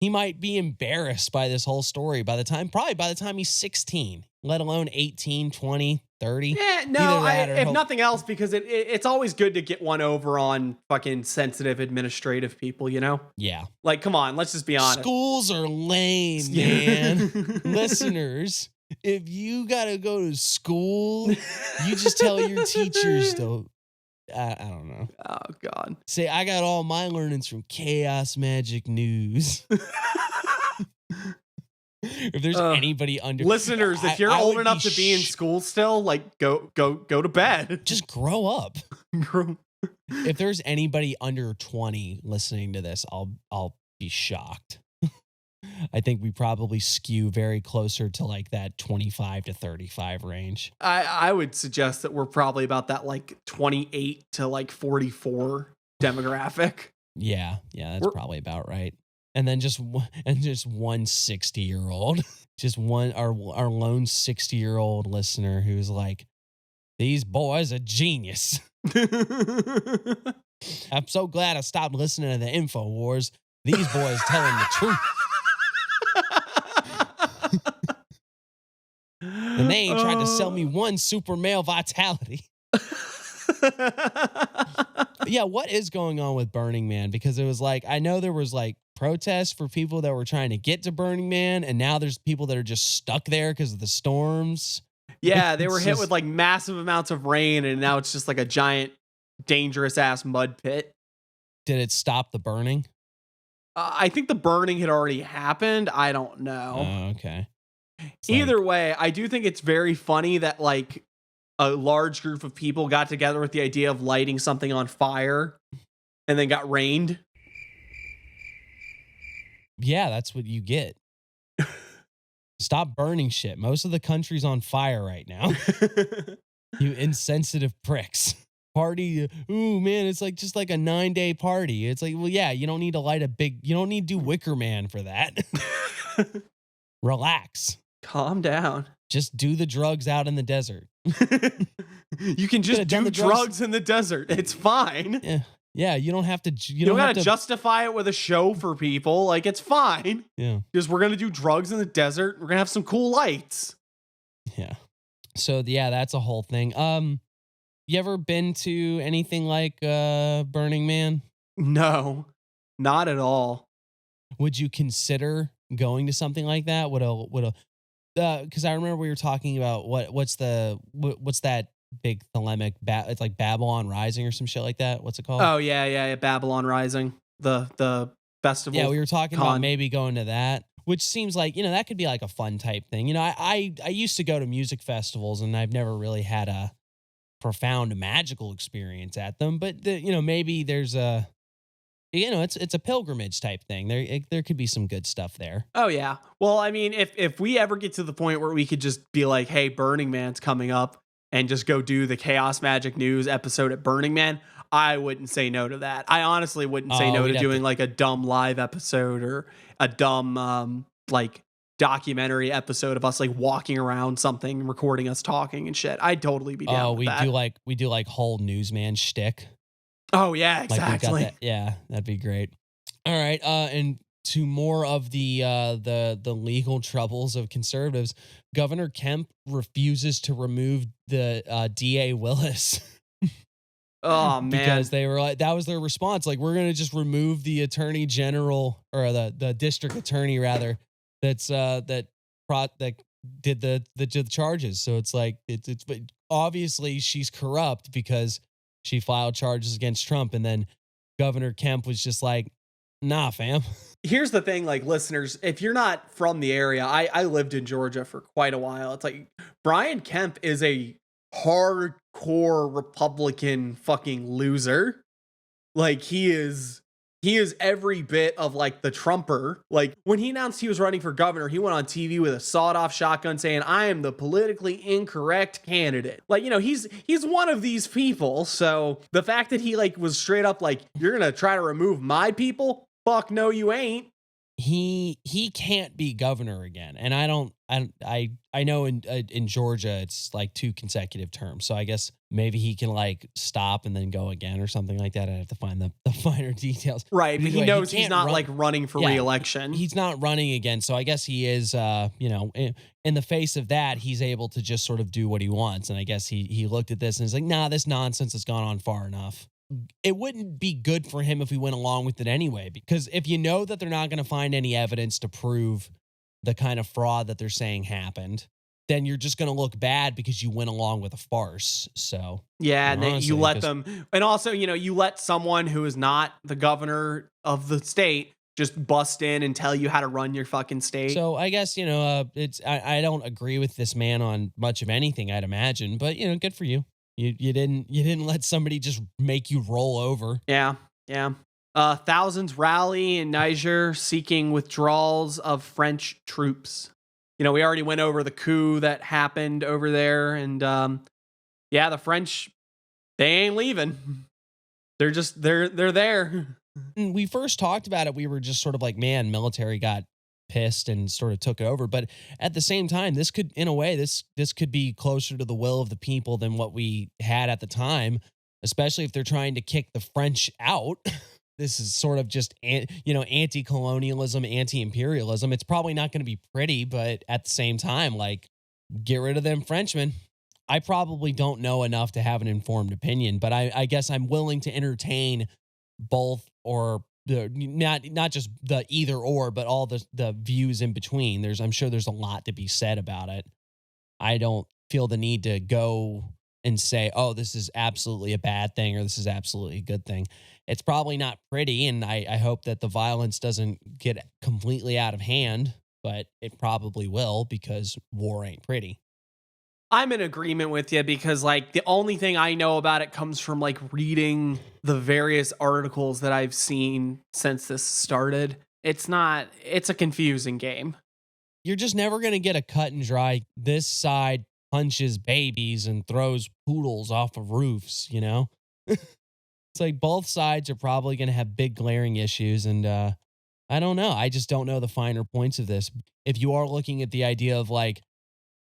S1: He might be embarrassed by this whole story probably by the time he's 16, let alone 18, 20, 30.
S2: Yeah, no, if nothing else, because it's always good to get one over on fucking sensitive administrative people, you know?
S1: Yeah.
S2: Like, come on, let's just be honest.
S1: Schools are lame, man. Listeners, if you got to go to school, you just tell your teachers to, I don't know.
S2: Oh, God.
S1: Say, I got all my learnings from Chaos Magic News. If there's anybody under
S2: listeners, if you're old enough to be in school still, like go to bed.
S1: Just grow up. If there's anybody under 20 listening to this, I'll be shocked. I think we probably skew very closer to like that 25 to 35 range.
S2: I would suggest that we're probably about that like 28 to like 44 demographic.
S1: Yeah, that's probably about right. And then just one 60-year-old, just one our lone 60-year-old listener who's like, these boys are genius. I'm so glad I stopped listening to the InfoWars. These boys telling the truth. And they ain't tried to sell me one super male vitality. Yeah, what is going on with Burning Man? Because it was like, I know there was like protests for people that were trying to get to Burning Man, and now there's people that are just stuck there because of the storms.
S2: Yeah, they were hit with like massive amounts of rain, and now it's just like a giant, dangerous ass mud pit.
S1: Did it stop the burning?
S2: I think the burning had already happened. I don't know.
S1: Oh, okay.
S2: Either way, I do think it's very funny that like a large group of people got together with the idea of lighting something on fire and then got rained.
S1: Yeah, that's what you get. Stop burning shit. Most of the country's on fire right now. You insensitive pricks. Party. Ooh, man, it's like just like a 9-day party. It's like, well, yeah, you don't need to you don't need to do Wicker Man for that. Relax.
S2: Calm down.
S1: Just do the drugs out in the desert.
S2: You can just do drugs in the desert. It's fine.
S1: Yeah, you don't have to.
S2: You don't gotta justify it with a show for people. Like, it's fine.
S1: Yeah.
S2: Because we're gonna do drugs in the desert. We're gonna have some cool lights.
S1: Yeah. So yeah, that's a whole thing. You ever been to anything like Burning Man?
S2: No, not at all.
S1: Would you consider going to something like that? Because I remember we were talking about what's that big thelemic it's like Babylon Rising or some shit like that. What's it called?
S2: Oh yeah, Babylon Rising, the festival.
S1: Yeah, we were talking about maybe going to that, which seems like, that could be like a fun type thing. I used to go to music festivals, and I've never really had a profound magical experience at them, but maybe there's a it's a pilgrimage type thing. There could be some good stuff there.
S2: Oh yeah. Well, I mean, if we ever get to the point where we could just be like, hey, Burning Man's coming up, and just go do the Chaos Magic News episode at Burning Man, I wouldn't say no to that. I honestly wouldn't say no to doing like a dumb live episode or a dumb like documentary episode of us like walking around something, recording us talking and shit. I'd totally be down with that.
S1: We do like whole newsman shtick.
S2: Oh yeah, exactly.
S1: Yeah, that'd be great. All right, and to more of the legal troubles of conservatives, Governor Kemp refuses to remove the DA Willis.
S2: Oh man,
S1: because they were like, that was their response. Like, we're gonna just remove the attorney general, or the district attorney rather. That did the charges. So it's like it's but obviously she's corrupt because she filed charges against Trump, and then Governor Kemp was just like, nah, fam.
S2: Here's the thing, like, listeners, if you're not from the area, I lived in Georgia for quite a while. It's like Brian Kemp is a hardcore Republican fucking loser. Like, he is every bit of like the Trumper. Like, when he announced he was running for governor, he went on TV with a sawed-off shotgun saying, I am the politically incorrect candidate. Like, he's one of these people. So the fact that he like was straight up like, you're gonna try to remove my people? Fuck no, you ain't.
S1: he can't be governor again. And I know in Georgia it's like 2 consecutive terms. So I guess maybe he can like stop and then go again or something like that. I have to find the finer details.
S2: Right, but he knows he's
S1: can't
S2: not
S1: run-
S2: like running for
S1: Yeah,
S2: re-election.
S1: He's not running again. So I guess he is in the face of that, he's able to just sort of do what he wants. And I guess he looked at this and is like, nah, this nonsense has gone on far enough. It wouldn't be good for him if we went along with it anyway, because if you know that they're not going to find any evidence to prove the kind of fraud that they're saying happened, then you're just going to look bad because you went along with a farce. So
S2: yeah, and then
S1: honestly,
S2: you let
S1: 'cause-
S2: them, and also, you let someone who is not the governor of the state just bust in and tell you how to run your fucking state.
S1: So I guess, it's I don't agree with this man on much of anything, I'd imagine, but good for you. You didn't let somebody just make you roll over.
S2: Yeah. Thousands rally in Niger seeking withdrawals of French troops. We already went over the coup that happened over there, and the French, they ain't leaving. They're there.
S1: When we first talked about it, we were just sort of like, man, military got pissed and sort of took over. But at the same time, this could, in a way, this could be closer to the will of the people than what we had at the time, especially if they're trying to kick the French out. This is sort of just, anti-colonialism, anti-imperialism. It's probably not going to be pretty, but at the same time, like, get rid of them Frenchmen. I probably don't know enough to have an informed opinion, but I guess I'm willing to entertain both, or not just the either or, but all the views in between. I'm sure there's a lot to be said about it. I don't feel the need to go and say, oh, this is absolutely a bad thing or this is absolutely a good thing. It's probably not pretty, and I hope that the violence doesn't get completely out of hand, but it probably will, because war ain't pretty.
S2: I'm in agreement with you, because like the only thing I know about it comes from like reading the various articles that I've seen since this started. It's a confusing game.
S1: You're just never going to get a cut and dry, this side punches babies and throws poodles off of roofs, It's like both sides are probably going to have big glaring issues. And I don't know. I just don't know the finer points of this. If you are looking at the idea of like,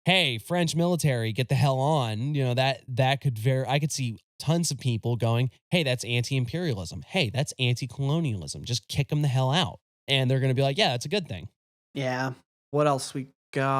S1: hey, French military, get the hell on, that could I could see tons of people going, hey, that's anti-imperialism. Hey, that's anti-colonialism. Just kick them the hell out. And they're going to be like, yeah, it's a good thing.
S2: Yeah. What else we got?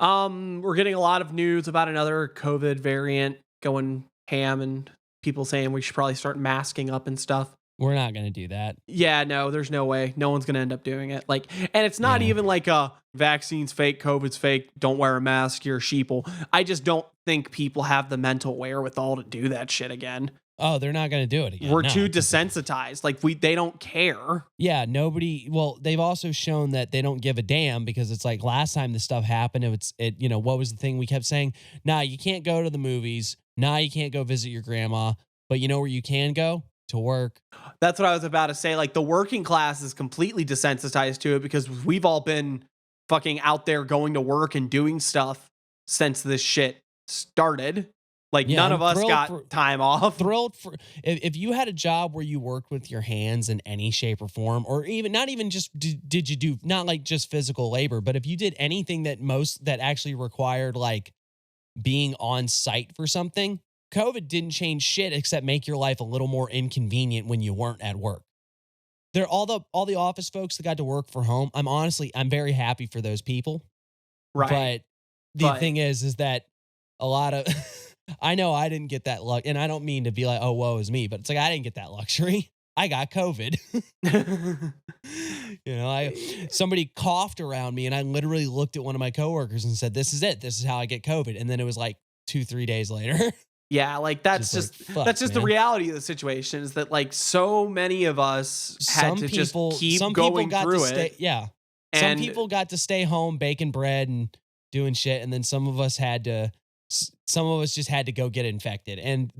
S2: We're getting a lot of news about another COVID variant going ham, and people saying we should probably start masking up and stuff.
S1: We're not going to do that.
S2: Yeah, no, there's no way. No one's going to end up doing it. Like, and it's not even like a vaccine's fake, COVID's fake, don't wear a mask, you're a sheeple. I just don't think people have the mental wherewithal to do that shit again.
S1: Oh, they're not going to do it again.
S2: We're too desensitized. Like, they don't care.
S1: Yeah, they've also shown that they don't give a damn, because it's like last time this stuff happened, what was the thing we kept saying? Nah, you can't go to the movies. Nah, you can't go visit your grandma. But you know where you can go? To work.
S2: That's what I was about to say. Like, the working class is completely desensitized to it, because we've all been fucking out there going to work and doing stuff since this shit started. Like, none of us got time off.
S1: Thrilled for if you had a job where you worked with your hands in any shape or form, or even not even just did you do not like just physical labor, but if you did anything that actually required like being on site for something, COVID didn't change shit except make your life a little more inconvenient when you weren't at work. They're all the office folks that got to work from home. I'm very happy for those people.
S2: Right.
S1: But the thing is that a lot of I know I didn't get that luck, and I don't mean to be like, oh, woe is me, but it's like I didn't get that luxury. I got COVID. Somebody coughed around me, and I literally looked at one of my coworkers and said, "This is it. This is how I get COVID." And then it was like 2-3 days later.
S2: Yeah, like that's just the reality of the situation, is that like so many of us had to just keep going through it.
S1: Yeah. Some people got to stay home baking bread and doing shit, and then some of us just had to go get infected. And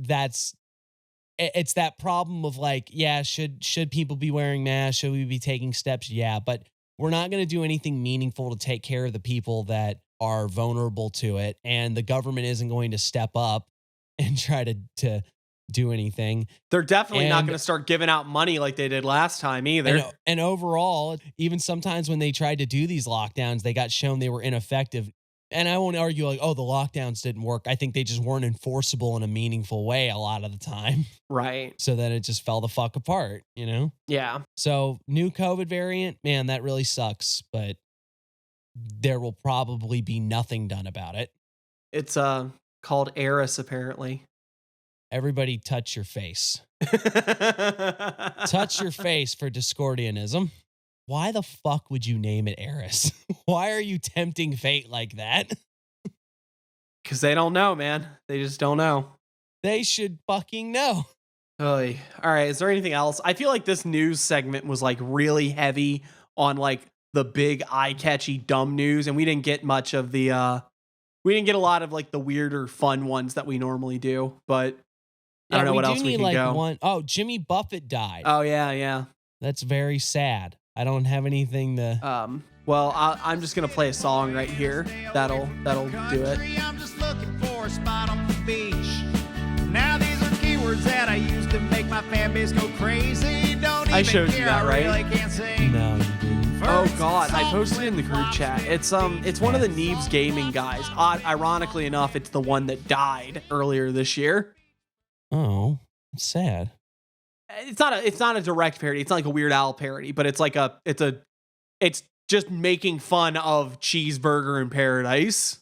S1: it's that problem of like, yeah, should people be wearing masks? Should we be taking steps? Yeah, but we're not going to do anything meaningful to take care of the people that are vulnerable to it, and the government isn't going to step up and try to do anything.
S2: They're definitely not
S1: And-
S2: going to start giving out money like they did last time either.
S1: And overall, even sometimes when they tried to do these lockdowns, they got shown they were ineffective. And I won't argue like, oh, the lockdowns didn't work. I think they just weren't enforceable in a meaningful way a lot of the time.
S2: Right.
S1: So that it just fell the fuck apart, you know?
S2: Yeah.
S1: So new COVID variant, man, that really sucks. But there will probably be nothing done about it.
S2: It's called Eris, apparently.
S1: Everybody touch your face. Touch your face for Discordianism. Why the fuck would you name it Eris? Why are you tempting fate like that?
S2: Because they don't know, man. They just don't know.
S1: They should fucking know.
S2: Oy. All right. Is there anything else? I feel like this news segment was like really heavy on like the big eye-catchy dumb news, and we didn't get much of the we didn't get a lot of like the weirder fun ones that we normally do, but I don't know what else we can go.
S1: Oh, Jimmy Buffett died.
S2: Oh yeah.
S1: That's very sad. I don't have anything to.
S2: Well, I'm just gonna play a song right here. That'll do it.
S9: I'm just looking for a spot on the beach. Now these are keywords that I use to make my fan base go crazy. Don't even
S2: I showed you
S9: care,
S2: that, right?
S9: I really can't sing.
S1: No, you didn't.
S2: Oh God, I posted it in the group chat. It's one of the Neves gaming guys. Ironically enough, it's the one that died earlier this year.
S1: Oh, it's sad.
S2: It's not a direct parody. It's not like a Weird Al parody, but it's just making fun of Cheeseburger in Paradise.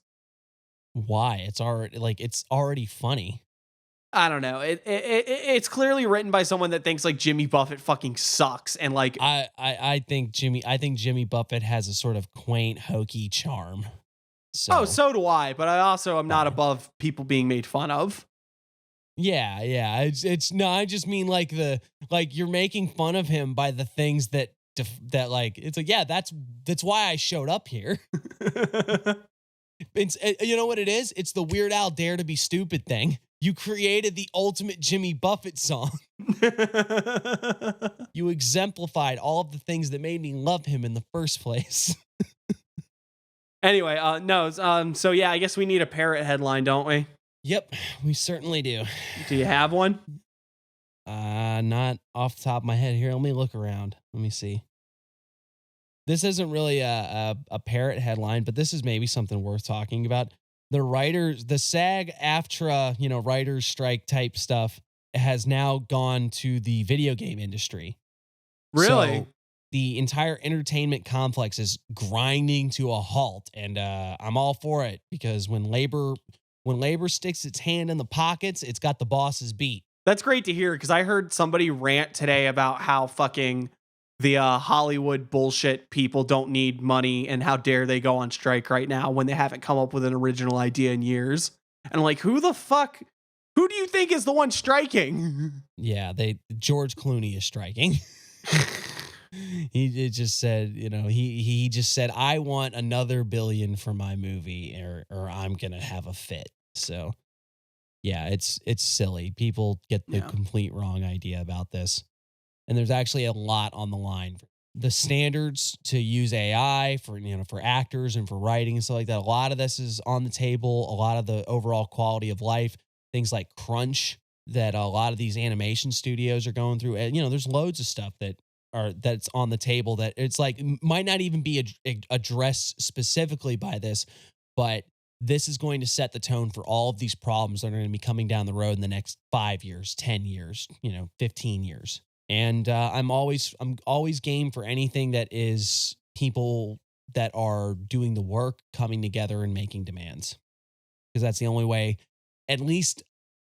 S1: Why? It's already funny.
S2: I don't know. It's clearly written by someone that thinks like Jimmy Buffett fucking sucks, and like
S1: I think Jimmy Buffett has a sort of quaint, hokey charm. So,
S2: so do I. But I also am not above people being made fun of.
S1: Yeah. It's no. I just mean like you're making fun of him by the things that like it's like, yeah, that's why I showed up here. It's you know what it is? It's the Weird Al Dare to Be Stupid thing. You created the ultimate Jimmy Buffett song. You exemplified all of the things that made me love him in the first place.
S2: Anyway, so yeah, I guess we need a parrot headline, don't we?
S1: Yep, we certainly do.
S2: Do you have one?
S1: Not off the top of my head here. Let me look around. Let me see. This isn't really a parrot headline, but this is maybe something worth talking about. The SAG-AFTRA, writers strike type stuff has now gone to the video game industry.
S2: Really?
S1: So the entire entertainment complex is grinding to a halt, and I'm all for it because when labor sticks its hand in the pockets, it's got the boss's beat.
S2: That's great to hear because I heard somebody rant today about how fucking the Hollywood bullshit people don't need money and how dare they go on strike right now when they haven't come up with an original idea in years. And I'm like, who do you think is the one striking?
S1: Yeah, George Clooney is striking. He just said, he just said, I want another $1 billion for my movie or I'm going to have a fit. So yeah, it's silly. People get the complete wrong idea about this. And there's actually a lot on the line. The standards to use AI for actors and for writing and stuff like that. A lot of this is on the table. A lot of the overall quality of life, things like crunch that a lot of these animation studios are going through. And, there's loads of stuff that's on the table that it's like might not even be addressed specifically by this, but this is going to set the tone for all of these problems that are going to be coming down the road in the next 5 years, 10 years, 15 years. And I'm always game for anything that is people that are doing the work coming together and making demands, because that's the only way, at least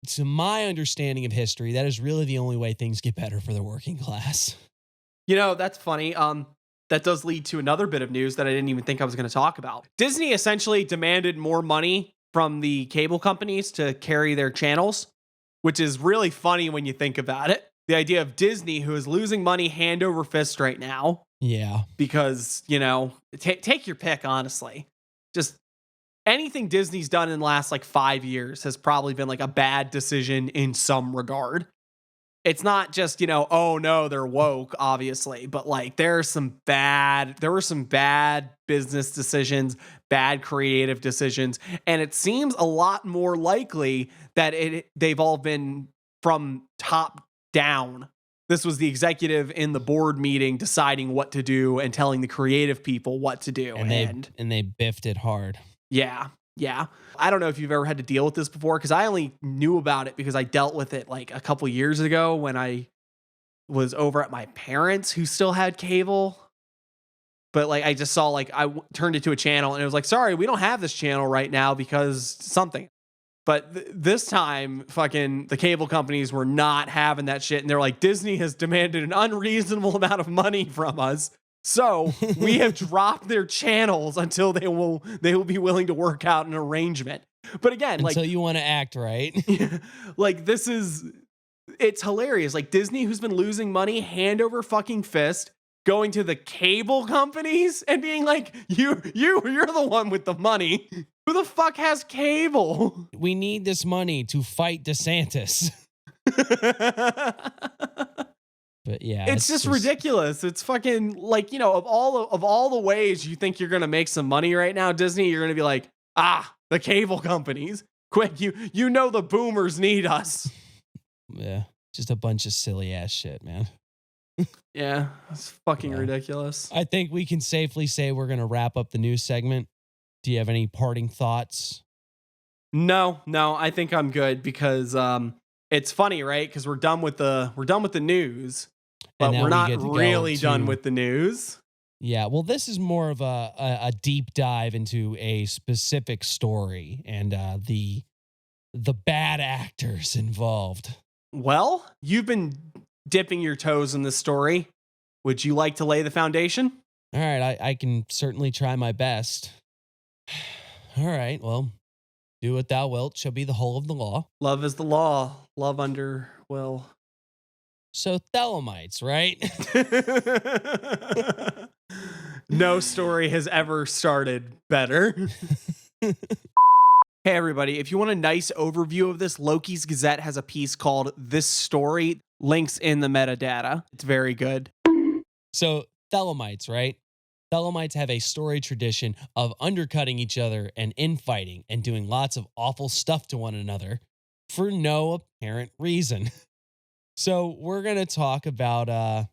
S1: to my understanding of history, that is really the only way things get better for the working class.
S2: That's funny. That does lead to another bit of news that I didn't even think I was going to talk about. Disney essentially demanded more money from the cable companies to carry their channels, which is really funny when you think about it. The idea of Disney, who is losing money hand over fist right now.
S1: Yeah.
S2: Because, take your pick, honestly. Just anything Disney's done in the last 5 years has probably been a bad decision in some regard. It's not just, oh no, they're woke, obviously, but there were some bad business decisions, bad creative decisions. And it seems a lot more likely that they've all been from top down. This was the executive in the board meeting deciding what to do and telling the creative people what to do.
S1: And they biffed it hard.
S2: Yeah. Yeah. I don't know if you've ever had to deal with this before, because I only knew about it because I dealt with it like a couple years ago when I was over at my parents who still had cable. But like I just saw like turned it to a channel and it was like, sorry, we don't have this channel right now because something. But this time, fucking the cable companies were not having that shit. And they're like, Disney has demanded an unreasonable amount of money from us. So we have dropped their channels until they will be willing to work out an arrangement. But again,
S1: until you want to act right.
S2: Like it's hilarious. Like Disney, who's been losing money hand over fucking fist, going to the cable companies and being like, you're the one with the money. Who the fuck has cable?
S1: We need this money to fight DeSantis. But yeah,
S2: it's just ridiculous. It's fucking like, you know, of all the ways you think you're going to make some money right now, Disney, you're going to be like, the cable companies. Quick, you know the boomers need us.
S1: Yeah, just a bunch of silly ass shit, man.
S2: Yeah, it's fucking ridiculous.
S1: I think we can safely say we're going to wrap up the news segment. Do you have any parting thoughts?
S2: No, I think I'm good because it's funny, right? Because we're done with the news, but we're not really done with the news.
S1: Yeah, well, this is more of a deep dive into a specific story and the bad actors involved.
S2: Well, you've been dipping your toes in this story. Would you like to lay the foundation?
S1: All right, I can certainly try my best. All right, well, do what thou wilt shall be the whole of the law.
S2: Love is the law. Love under will.
S1: So Thelemites, right?
S2: No story has ever started better. Hey, everybody, if you want a nice overview of this, Loki's Gazette has a piece called This Story. Links in the metadata. It's very good.
S1: So Thelemites, right? Thelemites have a storied tradition of undercutting each other and infighting and doing lots of awful stuff to one another for no apparent reason. So we're going to talk about a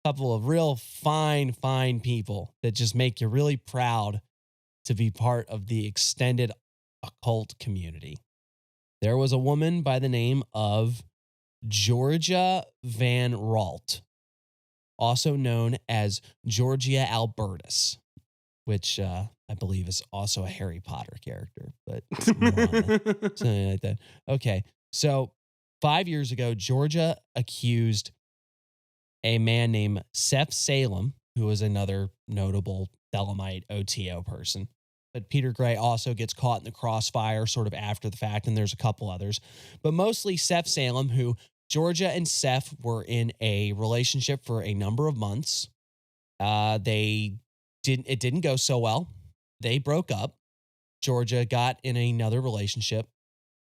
S1: couple of real fine people that just make you really proud to be part of the extended occult community. There was a woman by the name of Georgia Van Raatle, also known as Georgia Albertus, which I believe is also a Harry Potter character, but something like that. Okay, so 5 years ago, Georgia accused a man named Sef Salem, who was another notable Thelemite OTO person. But Peter Gray also gets caught in the crossfire sort of after the fact, and there's a couple others. But mostly Sef Salem, who Georgia and Sef were in a relationship for a number of months. It didn't go so well. They broke up. Georgia got in another relationship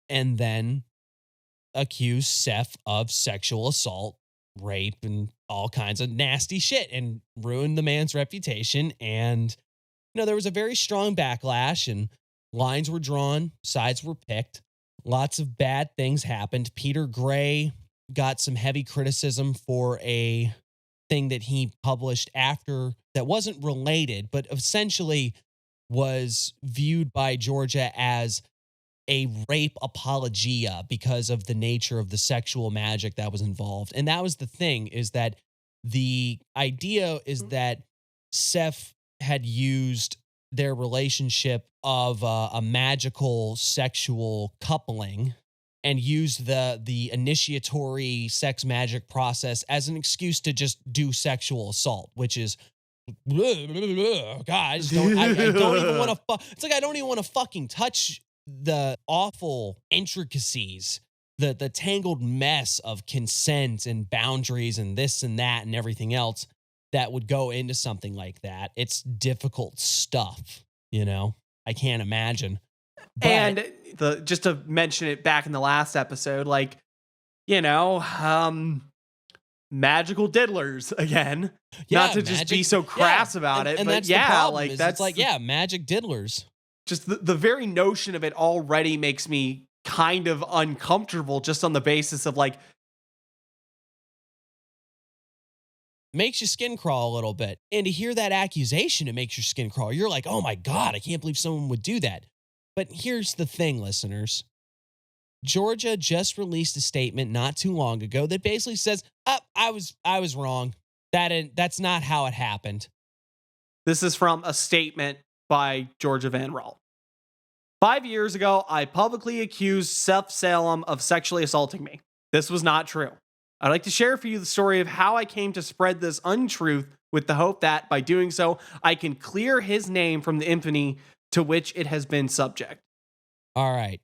S1: and then accused Sef of sexual assault, rape, and all kinds of nasty shit and ruined the man's reputation. And, you know, there was a very strong backlash and lines were drawn, sides were picked. Lots of bad things happened. Peter Gray got some heavy criticism for a thing that he published after that wasn't related, but essentially was viewed by Georgia as a rape apologia because of the nature of the sexual magic that was involved. And that was the thing, is that the idea is that Sef had used their relationship of a magical sexual coupling and used the initiatory sex magic process as an excuse to just do sexual assault, which is, God, I don't even want to. It's like I don't even want to fucking touch the awful intricacies, the tangled mess of consent and boundaries and this and that and everything else that would go into something like that. It's difficult stuff, you know. I can't imagine. But,
S2: and just to mention it back in the last episode, like, you know, magical diddlers again.
S1: Yeah,
S2: not to just be so crass about it,
S1: and
S2: but
S1: that's
S2: yeah,
S1: the problem,
S2: like
S1: is
S2: that's
S1: it's like, yeah, magic diddlers.
S2: Just the very notion of it already makes me kind of uncomfortable just on the basis of like,
S1: makes your skin crawl a little bit. And to hear that accusation, it makes your skin crawl. You're like, oh my God, I can't believe someone would do that. But here's the thing, listeners. Georgia just released a statement not too long ago that basically says, I was wrong. That's not how it happened.
S2: this is from a statement by Georgia Van Raatle. 5 years ago, I publicly accused Sef Salem of sexually assaulting me. This was not true. I'd like to share for you the story of how I came to spread this untruth with the hope that, by doing so, I can clear his name from the infamy to which it has been subject.
S1: All right.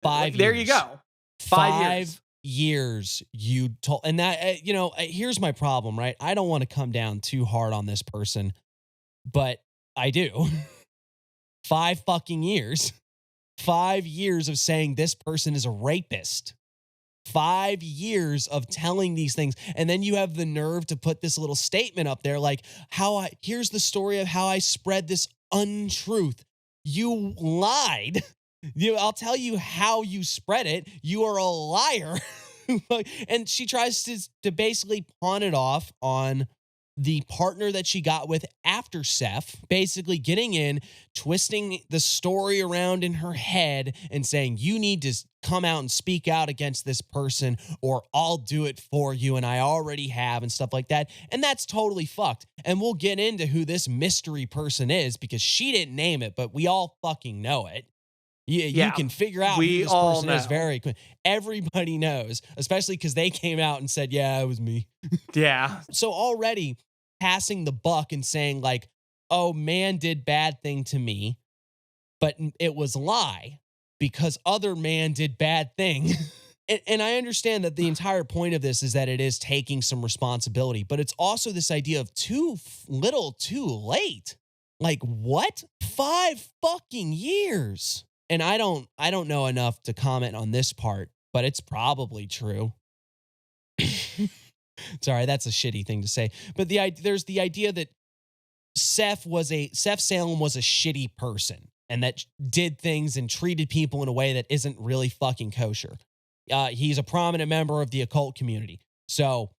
S1: 5 years.
S2: There you go. 5
S1: years you told, and that, here's my problem, right? I don't want to come down too hard on this person, but I do. 5 fucking years. 5 years of saying this person is a rapist. 5 years of telling these things. And then you have the nerve to put this little statement up there like, here's the story of how I spread this untruth. You lied. I'll tell you how you spread it. You are a liar. And she tries to basically pawn it off on the partner that she got with after Sef, basically getting in, twisting the story around in her head and saying, you need to come out and speak out against this person or I'll do it for you. And I already have and stuff like that. And that's totally fucked. And we'll get into who this mystery person is because she didn't name it, but we all fucking know it. You can figure out who this person is very quick. Everybody knows, especially because they came out and said, yeah, it was me.
S2: Yeah.
S1: So already passing the buck and saying like, oh, man did bad thing to me, but it was a lie because other man did bad thing. And I understand that the entire point of this is that it is taking some responsibility, but it's also this idea of too little, too late. Like what? 5 fucking years. And I don't know enough to comment on this part, but it's probably true. Sorry, that's a shitty thing to say. But there's the idea that Sef Salem was a shitty person and that did things and treated people in a way that isn't really fucking kosher. He's a prominent member of the occult community. So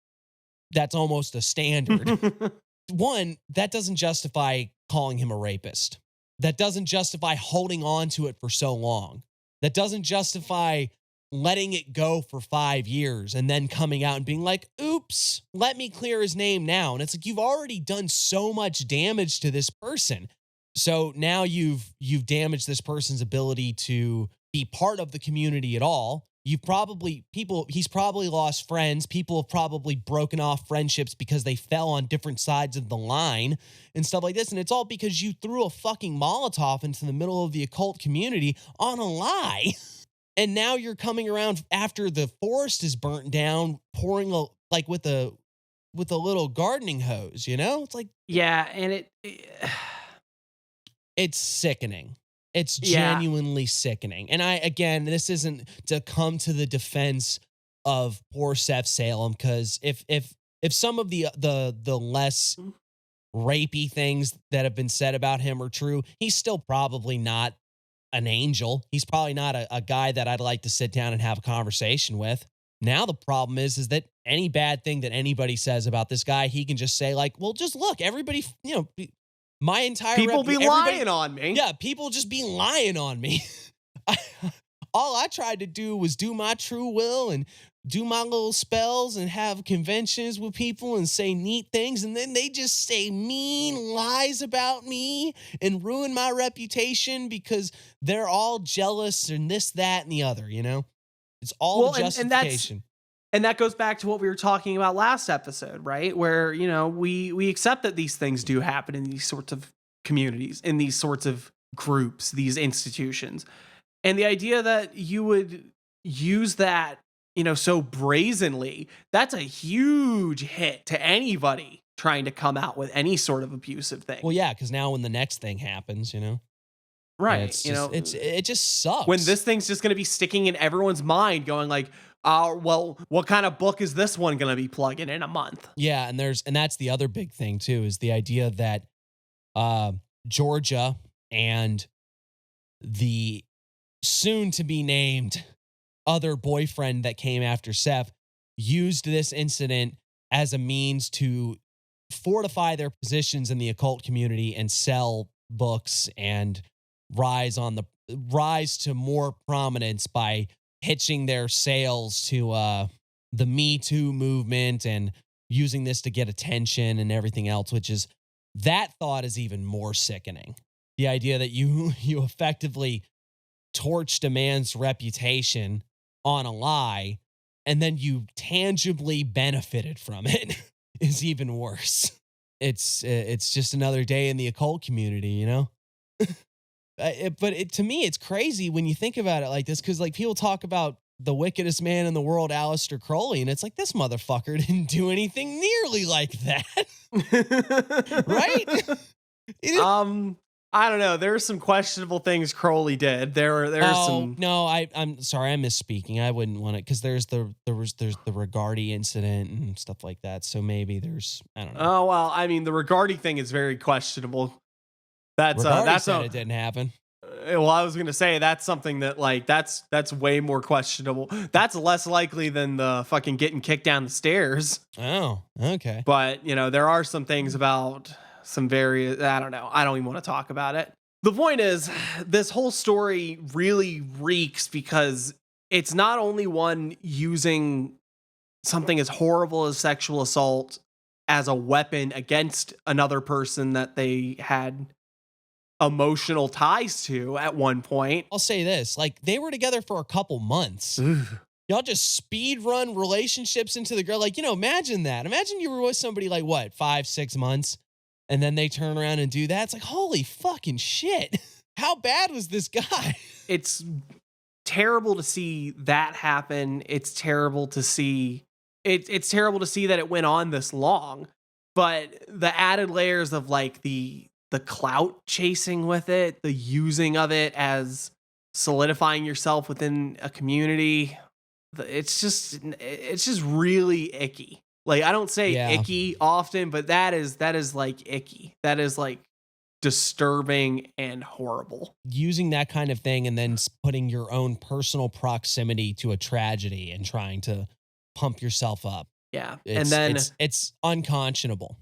S1: that's almost a standard. One, that doesn't justify calling him a rapist. That doesn't justify holding on to it for so long. That doesn't justify letting it go for 5 years and then coming out and being like, oops, let me clear his name now. And it's like, you've already done so much damage to this person. So now you've damaged this person's ability to be part of the community at all. He's probably lost friends. People have probably broken off friendships because they fell on different sides of the line and stuff like this. And it's all because you threw a fucking Molotov into the middle of the occult community on a lie. And now you're coming around after the forest is burnt down, pouring with a little gardening hose, It's like,
S2: yeah. And
S1: it's sickening. It's genuinely sickening. And this isn't to come to the defense of poor Sef Salem, because if some of the less rapey things that have been said about him are true, he's still probably not an angel. He's probably not a guy that I'd like to sit down and have a conversation with. Now the problem is that any bad thing that anybody says about this guy, he can just say like, well, just look, everybody, my entire
S2: people be lying on me.
S1: Yeah, people just be lying on me. All I tried to do was do my true will and do my little spells and have conventions with people and say neat things. And then they just say mean lies about me and ruin my reputation because they're all jealous and this, that, and the other, It's all the justification.
S2: And that goes back to what we were talking about last episode, right? Where, we accept that these things do happen in these sorts of communities, in these sorts of groups, these institutions. And the idea that you would use that, so brazenly, that's a huge hit to anybody trying to come out with any sort of abusive thing.
S1: Well, yeah, because now when the next thing happens,
S2: Right.
S1: It just sucks.
S2: When this thing's just going to be sticking in everyone's mind going like, well, what kind of book is this one going to be plugging in a month?
S1: Yeah. And that's the other big thing too, is the idea that Georgia and the soon to be named other boyfriend that came after Sef used this incident as a means to fortify their positions in the occult community and sell books and rise to more prominence by pitching their sales to the Me Too movement and using this to get attention and everything else, which is, that thought is even more sickening. The idea that you effectively torched a man's reputation on a lie and then you tangibly benefited from it is even worse. It's just another day in the occult community, you know? But to me, it's crazy when you think about it like this, because like people talk about the wickedest man in the world, Aleister Crowley, and it's like, this motherfucker didn't do anything nearly like that. Right?
S2: I don't know. There's some questionable things Crowley did. There's some.
S1: No, I'm sorry, I'm misspeaking. I wouldn't want it because there's the Regardi incident and stuff like that. So maybe there's, I don't know.
S2: Oh well, I mean the Regardi thing is very questionable. That's
S1: it didn't happen.
S2: Well, I was gonna say that's something that like that's way more questionable. That's less likely than the fucking getting kicked down the stairs.
S1: Oh, okay.
S2: But you know there are some things about some very, I don't know. I don't even want to talk about it. The point is, this whole story really reeks because it's not only one using something as horrible as sexual assault as a weapon against another person that they had emotional ties to at one point.
S1: I'll say this, like they were together for a couple months. Y'all just speed run relationships into the girl. Like, you know, imagine that. Imagine you were with somebody like what, 5-6 months? And then they turn around and do that. It's like, holy fucking shit. How bad was this guy?
S2: It's terrible to see that happen. It's terrible to see. It's terrible to see that it went on this long. But the added layers of like the clout chasing with it, the using of it as solidifying yourself within a community, it's just really icky. Like, I don't say icky often, but that is like icky. That is like disturbing and horrible.
S1: Using that kind of thing and then putting your own personal proximity to a tragedy and trying to pump yourself up.
S2: Yeah.
S1: And then it's unconscionable.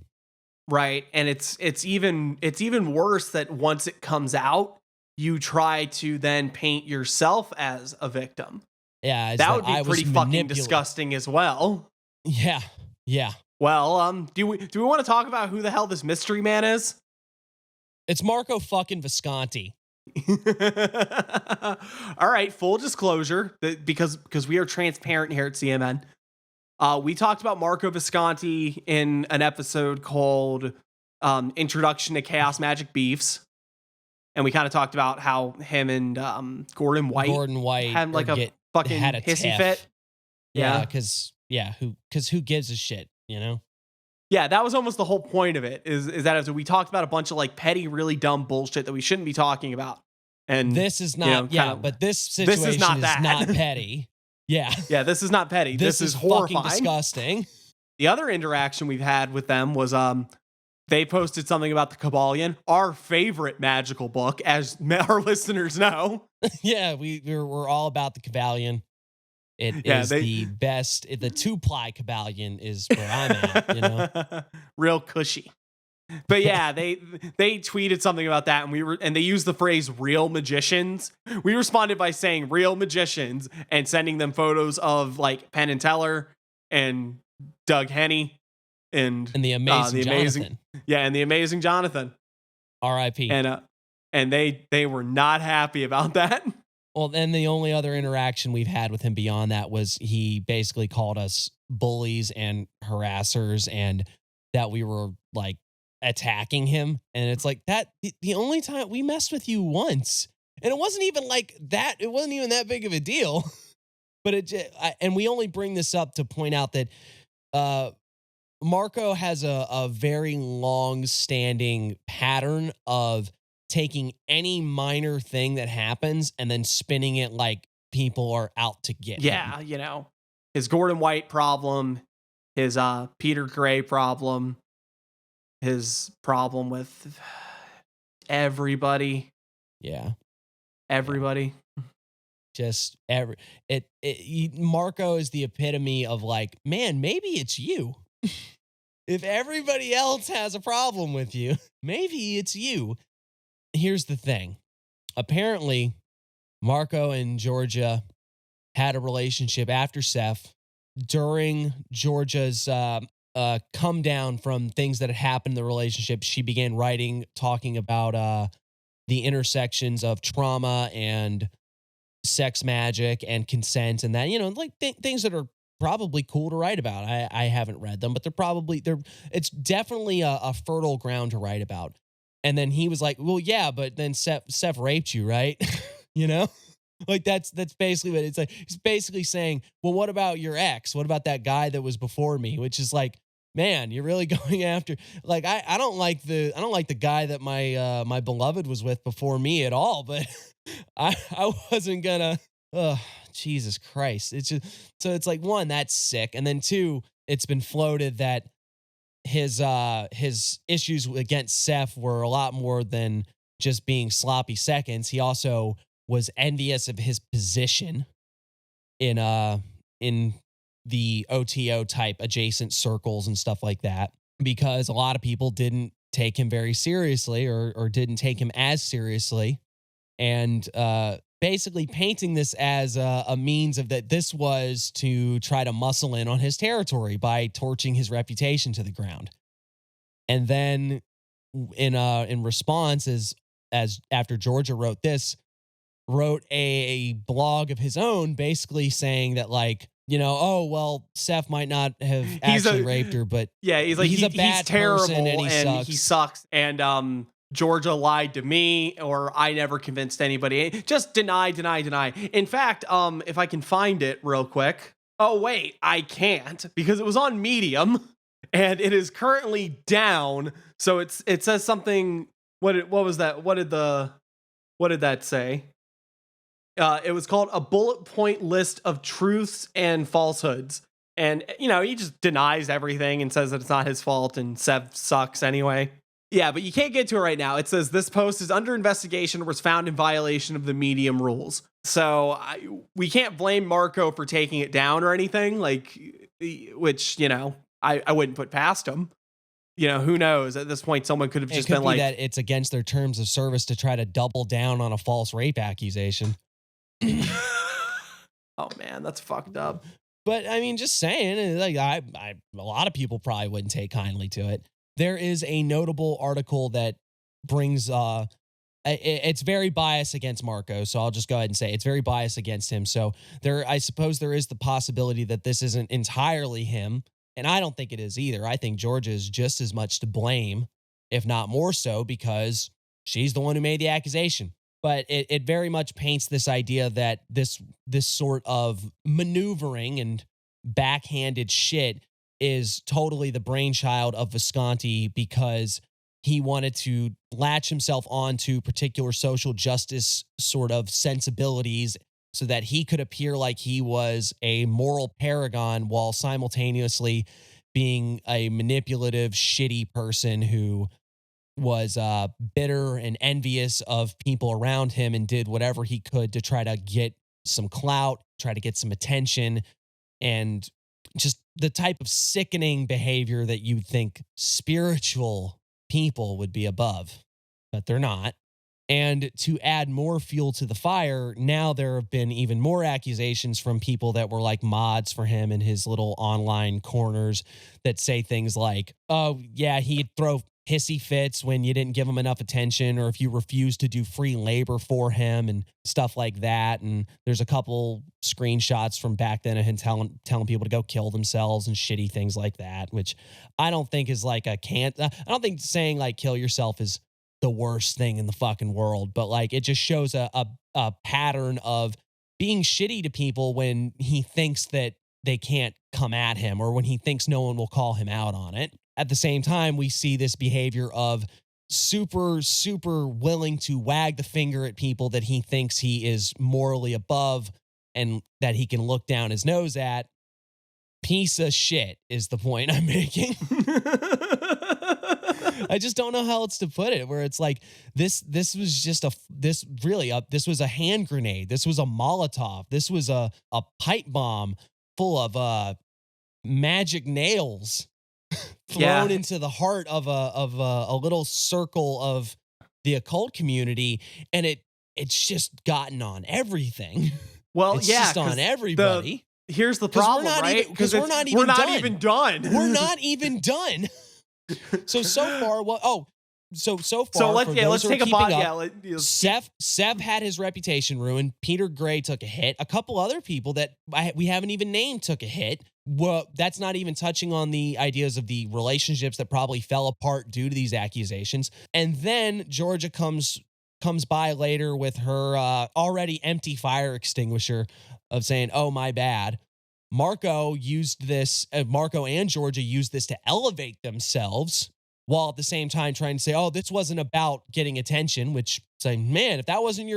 S2: Right. And it's even worse that once it comes out, you try to then paint yourself as a victim.
S1: Yeah.
S2: That would be pretty fucking disgusting as well.
S1: Yeah. Yeah.
S2: Well, do we want to talk about who the hell this mystery man is?
S1: It's Marco fucking Visconti.
S2: All right, full disclosure, because we are transparent here at CMN. We talked about Marco Visconti in an episode called Introduction to Chaos Magic Beefs. And we kind of talked about how him and Gordon White had like a fucking hissy fit.
S1: Yeah, because who gives a shit, you know?
S2: Yeah, that was almost the whole point of it, is that we talked about a bunch of like petty, really dumb bullshit that we shouldn't be talking about. And
S1: this is not, but this situation is not petty. Yeah.
S2: Yeah, this is not petty. This is horrifying.
S1: Fucking disgusting.
S2: The other interaction we've had with them was they posted something about the Kybalion, our favorite magical book, as our listeners know.
S1: Yeah, we're all about the Kybalion. It is the best. The 2-ply Kybalion is where I'm at, you know?
S2: Real cushy. But yeah, they tweeted something about that, and they used the phrase "real magicians." We responded by saying "real magicians" and sending them photos of like Penn and Teller and Doug Henny and
S1: the amazing Jonathan.
S2: Yeah, and the amazing Jonathan.
S1: R.I.P.
S2: And they were not happy about that.
S1: Well, then the only other interaction we've had with him beyond that was he basically called us bullies and harassers, and that we were like attacking him. And it's like that the only time we messed with you once, and it wasn't even like that. It wasn't even that big of a deal. But and we only bring this up to point out that Marco has a very long-standing pattern of taking any minor thing that happens and then spinning it like people are out to get him.
S2: You know, his Gordon White problem, his Peter Gray problem, his problem with everybody.
S1: Yeah.
S2: Everybody.
S1: Just Marco is the epitome of like, man, maybe it's you. If everybody else has a problem with you, maybe it's you. Here's the thing. Apparently, Marco and Georgia had a relationship after Sef. During Georgia's come down from things that had happened in the relationship, she began writing, talking about the intersections of trauma and sex magic and consent and that, like things that are probably cool to write about. I haven't read them, but it's definitely a fertile ground to write about. And then he was like, well, yeah, but then Sef raped you, right? Like that's basically what it's like. He's basically saying, well, what about your ex? What about that guy that was before me? Which is like, man, you're really going after, like, I don't like the guy that my beloved was with before me at all, but I wasn't gonna, Jesus Christ. It's just, so it's like, one, that's sick. And then two, it's been floated that his issues against Sef were a lot more than just being sloppy seconds. He also was envious of his position in the OTO type adjacent circles and stuff like that, because a lot of people didn't take him very seriously or didn't take him as seriously. And basically painting this as a means of that this was to try to muscle in on his territory by torching his reputation to the ground. And then in response, as after Georgia wrote a blog of his own, basically saying that, like, oh, well, Sef might not have actually raped her, but
S2: yeah, he's like, he's
S1: a bad
S2: he's terrible
S1: person and
S2: he sucks. And Georgia lied to me, or I never convinced anybody. Just deny. In fact, if I can find it real quick. Oh, wait, I can't, because it was on Medium and it is currently down. So it says something. What was that? What did that say? It was called a bullet point list of truths and falsehoods. And, he just denies everything and says that it's not his fault and Sef sucks anyway. Yeah, but you can't get to it right now. It says this post is under investigation and was found in violation of the Medium rules. So we can't blame Marco for taking it down or anything, like, which, I wouldn't put past him. Who knows? At this point, someone could have just been like,
S1: that it's against their terms of service to try to double down on a false rape accusation.
S2: Oh man, that's fucked up.
S1: But I mean, just saying, like, a lot of people probably wouldn't take kindly to it. There is a notable article that brings it's very biased against Marco, so I'll just go ahead and say it's very biased against him. So I suppose there is the possibility that this isn't entirely him, and I don't think it is either. I think Georgia is just as much to blame, if not more so, because she's the one who made the accusation. But it very much paints this idea that this sort of maneuvering and backhanded shit is totally the brainchild of Visconti, because he wanted to latch himself onto particular social justice sort of sensibilities so that he could appear like he was a moral paragon while simultaneously being a manipulative, shitty person who was bitter and envious of people around him and did whatever he could to try to get some clout, try to get some attention, and just the type of sickening behavior that you'd think spiritual people would be above, but they're not. And to add more fuel to the fire, now there have been even more accusations from people that were like mods for him in his little online corners that say things like, oh, yeah, he'd throw hissy fits when you didn't give him enough attention, or if you refused to do free labor for him and stuff like that. And there's a couple screenshots from back then of him telling people to go kill themselves and shitty things like that, which I don't think is like I don't think saying like kill yourself is the worst thing in the fucking world, but like it just shows a pattern of being shitty to people when he thinks that they can't come at him, or when he thinks no one will call him out on it. At the same time, we see this behavior of super, super willing to wag the finger at people that he thinks he is morally above and that he can look down his nose at. Piece of shit is the point I'm making. I just don't know how else to put it. Where it's like this was just this was a hand grenade. This was a Molotov. This was a pipe bomb full of magic nails thrown into the heart of a little circle of the occult community, and it's just gotten on everything.
S2: Well,
S1: it's just on everybody.
S2: Here's the problem, right?
S1: Because we're not even done. We're not even done. So far, so far.
S2: Let's take a bot.
S1: Sef had his reputation ruined. Peter Gray took a hit. A couple other people that we haven't even named took a hit. Well, that's not even touching on the ideas of the relationships that probably fell apart due to these accusations. And then Georgia comes by later with her already empty fire extinguisher of saying, "Oh, my bad." Marco and Georgia used this to elevate themselves, while at the same time trying to say, "Oh, this wasn't about getting attention," which saying, "Man, if that wasn't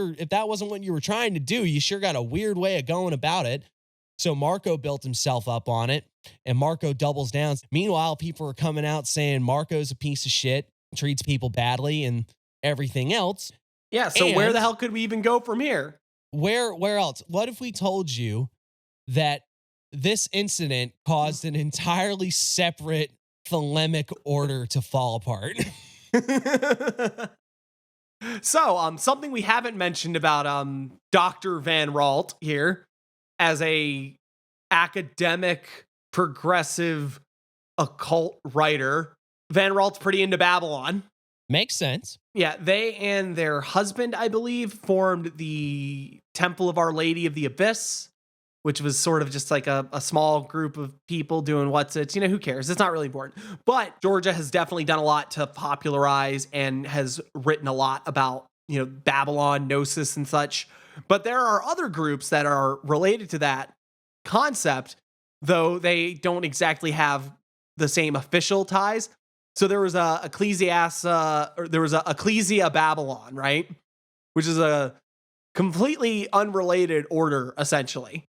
S1: what you were trying to do, you sure got a weird way of going about it." So Marco built himself up on it, and Marco doubles down. Meanwhile, people are coming out saying Marco's a piece of shit, treats people badly, and everything else.
S2: Yeah, so where the hell could we even go from here?
S1: Where else? What if we told you that this incident caused an entirely separate thelemic order to fall apart?
S2: So, something we haven't mentioned about Dr. Van Raatle here as a academic, progressive, occult writer. Van Raalte's pretty into Babylon.
S1: Makes sense.
S2: Yeah, they and their husband, I believe, formed the Temple of Our Lady of the Abyss, which was sort of just like a small group of people doing who cares? It's not really important. But Georgia has definitely done a lot to popularize and has written a lot about, Babylon, Gnosis, and such. But there are other groups that are related to that concept, though they don't exactly have the same official ties. So there was there was a Ecclesia Babylon, right? Which is a completely unrelated order, essentially.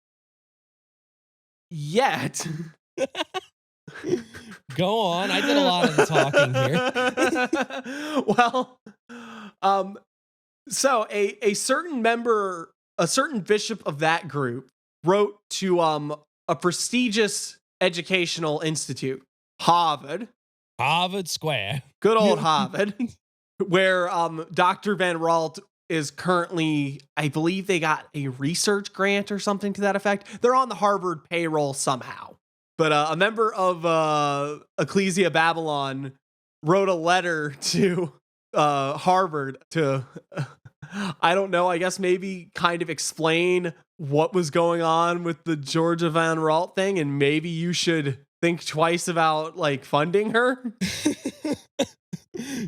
S2: Yet.
S1: Go on. I did a lot of the
S2: talking here. So a certain member, a certain bishop of that group wrote to a prestigious educational institute, Harvard
S1: Square.
S2: Good old Harvard, where Dr. Van Raalte is currently, I believe they got a research grant or something to that effect. They're on the Harvard payroll somehow. But a member of Ecclesia Babylon wrote a letter to Harvard to, I don't know, I guess maybe kind of explain what was going on with the Georgia Van Raatle thing, and maybe you should think twice about funding her.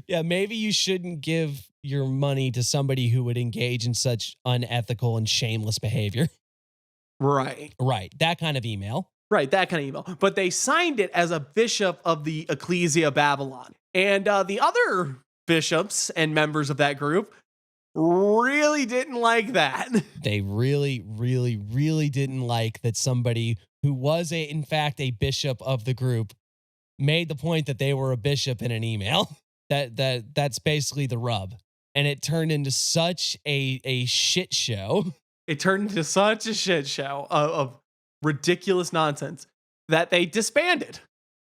S1: Yeah, maybe you shouldn't give your money to somebody who would engage in such unethical and shameless behavior.
S2: Right.
S1: That kind of email.
S2: But they signed it as a bishop of the Ecclesia Babylon. And the other bishops and members of that group really didn't like that.
S1: They really, really, really didn't like that somebody who was in fact a bishop of the group made the point that they were a bishop in an email. That's basically the rub. And it turned into such a shit show.
S2: It turned into such a shit show of ridiculous nonsense that they disbanded.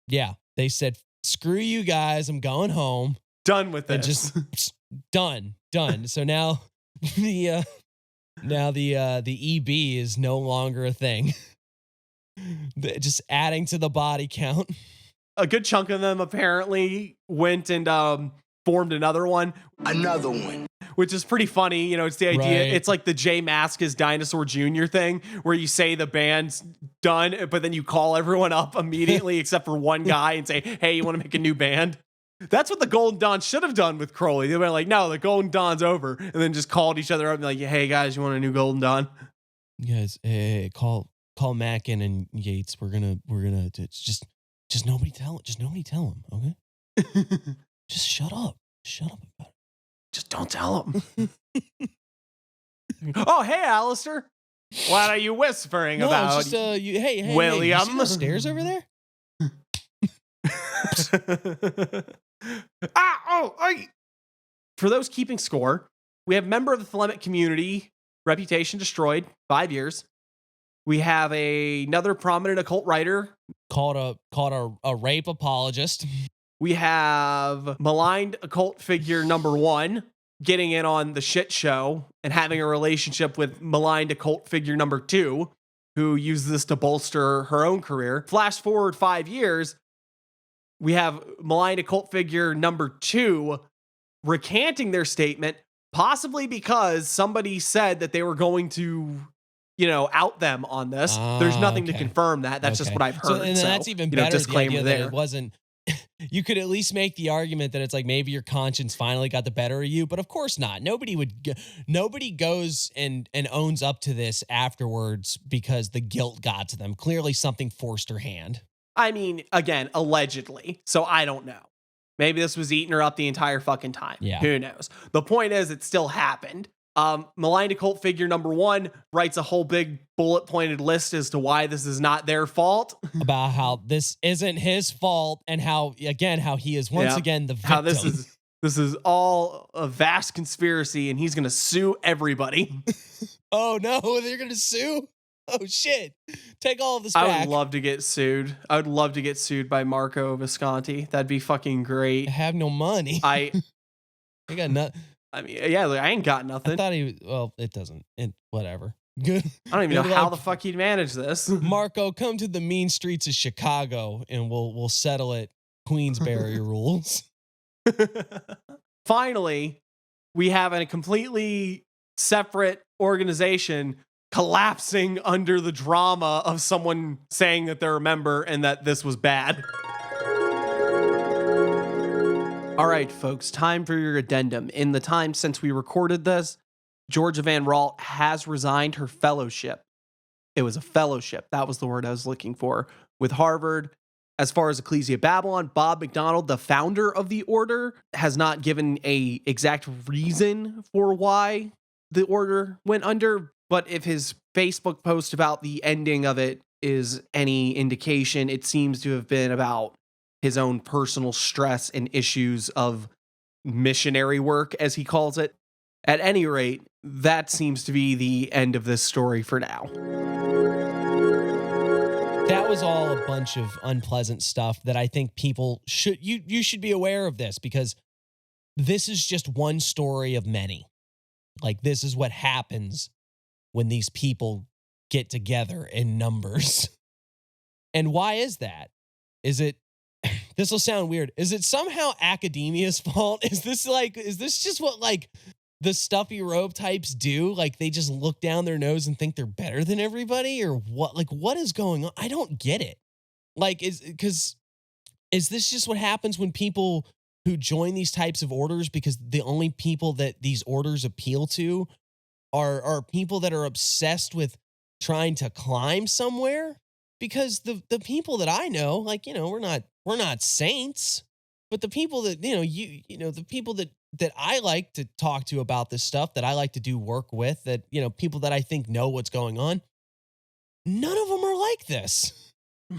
S1: Yeah. They said, screw you guys. I'm going home.
S2: Done with
S1: it.
S2: Just
S1: done. So now the EB is no longer a thing. Just adding to the body count.
S2: A good chunk of them apparently went and formed another one. Which is pretty funny. It's the idea. Right. It's like the J Mascis Dinosaur Jr. thing where you say the band's done, but then you call everyone up immediately except for one guy and say, hey, you want to make a new band? That's what the Golden Dawn should have done with Crowley. They were like, no, the Golden Dawn's over. And then just called each other up and be like, hey, guys, you want a new Golden Dawn?
S1: You guys, hey, call Mackin and Yates. We're gonna just nobody tell him, okay? Just shut up about it.
S2: Just don't tell him. Oh, hey, Alistair. What are you whispering about?
S1: Just, hey,
S2: William.
S1: Hey, you see the stairs over there?
S2: For those keeping score, we have member of the Thelemic community, reputation destroyed, 5 years. We have another prominent occult writer
S1: called a rape apologist.
S2: We have maligned occult figure number 1 getting in on the shit show and having a relationship with maligned occult figure number 2, who used this to bolster her own career. Flash forward 5 years, we have maligned occult figure number 2 recanting their statement, possibly because somebody said that they were going to, out them on this. There's nothing to confirm that. That's just what I've heard.
S1: And that's even better.
S2: Disclaimer
S1: the idea
S2: there.
S1: That it wasn't. You could at least make the argument that it's like maybe your conscience finally got the better of you, but of course not. Nobody goes and owns up to this afterwards because the guilt got to them. Clearly something forced her hand.
S2: I mean, again, allegedly. So I don't know. Maybe this was eating her up the entire fucking time.
S1: Yeah.
S2: Who knows? The point is, it still happened. Maligned occult figure number 1 writes a whole big bullet pointed list as to why this is not their fault.
S1: About how this isn't his fault and how he is once again the victim.
S2: How this is all a vast conspiracy and he's going to sue everybody.
S1: Oh no, they're going to sue? Oh shit. Take all of this back.
S2: I would love to get sued. I would love to get sued by Marco Visconti. That'd be fucking great.
S1: I have no money.
S2: I
S1: got nothing.
S2: I mean, yeah, I ain't got nothing.
S1: I thought it doesn't. Whatever.
S2: I don't even know how the fuck he'd manage this.
S1: Marco, come to the mean streets of Chicago and we'll settle it. Queensberry rules.
S2: Finally, we have a completely separate organization collapsing under the drama of someone saying that they're a member and that this was bad. All right, folks, time for your addendum. In the time since we recorded this, Georgia Van Raatle has resigned her fellowship. It was a fellowship. That was the word I was looking for. With Harvard. As far as Ecclesia Babylon, Bob McDonald, the founder of the order, has not given a exact reason for why the order went under. But if his Facebook post about the ending of it is any indication, it seems to have been about his own personal stress and issues of missionary work, as he calls it. At any rate, that seems to be the end of this story for now.
S1: That was all a bunch of unpleasant stuff that I think people should, you should be aware of this, because this is just one story of many. Like, this is what happens when these people get together in numbers. And why is that? Is it, this will sound weird, is it somehow academia's fault? Is this just what like the stuffy robe types do? Like, they just look down their nose and think they're better than everybody, or what? Like, what is going on? I don't get it. Like, is this just what happens when people who join these types of orders, because the only people that these orders appeal to are people that are obsessed with trying to climb somewhere? Because the people that I know, like, we're not saints, but the people that, the people that I like to talk to about this stuff, that I like to do work with, that, people that I think know what's going on, none of them are like this.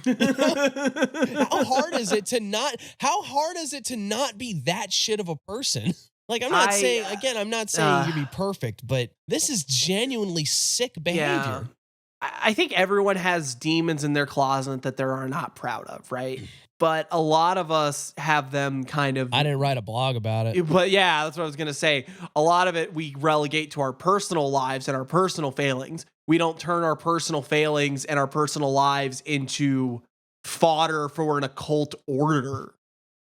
S1: How hard is it to not be that shit of a person? Like, I'm not saying you be perfect, but this is genuinely sick behavior.
S2: Yeah. I think everyone has demons in their closet that they are not proud of, right? But a lot of us have them kind of...
S1: I didn't write a blog about it.
S2: But yeah, that's what I was going to say. A lot of it we relegate to our personal lives and our personal failings. We don't turn our personal failings and our personal lives into fodder for an occult order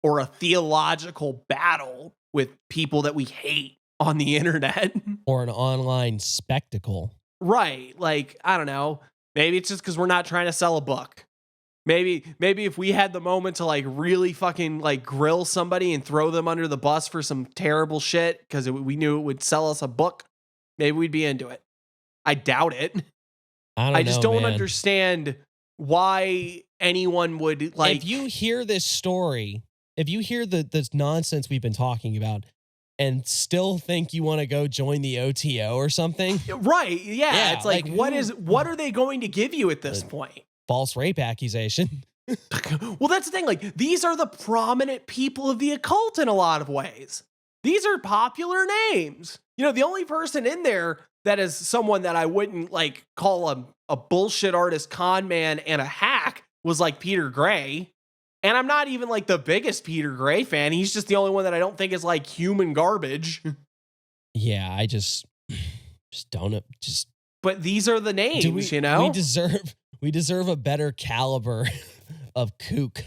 S2: or a theological battle with people that we hate on the internet.
S1: Or an online spectacle.
S2: Right. Like, I don't know. Maybe it's just because we're not trying to sell a book. Maybe if we had the moment to like really fucking like grill somebody and throw them under the bus for some terrible shit because we knew it would sell us a book, maybe we'd be into it. I doubt it. I just don't understand why anyone would like...
S1: If you hear this story, if you hear this nonsense we've been talking about, and still think you want to go join the OTO or something.
S2: Right. Yeah. It's like what are they going to give you at this point?
S1: False rape accusation.
S2: Well, that's the thing. Like, these are the prominent people of the occult in a lot of ways. These are popular names. You know, the only person in there that is someone that I wouldn't like call a bullshit artist, con man, and a hack was like Peter Gray. And I'm not even like the biggest Peter Gray fan. He's just the only one that I don't think is like human garbage.
S1: Yeah, I just don't just.
S2: But these are the names, you know?
S1: We deserve a better caliber of kook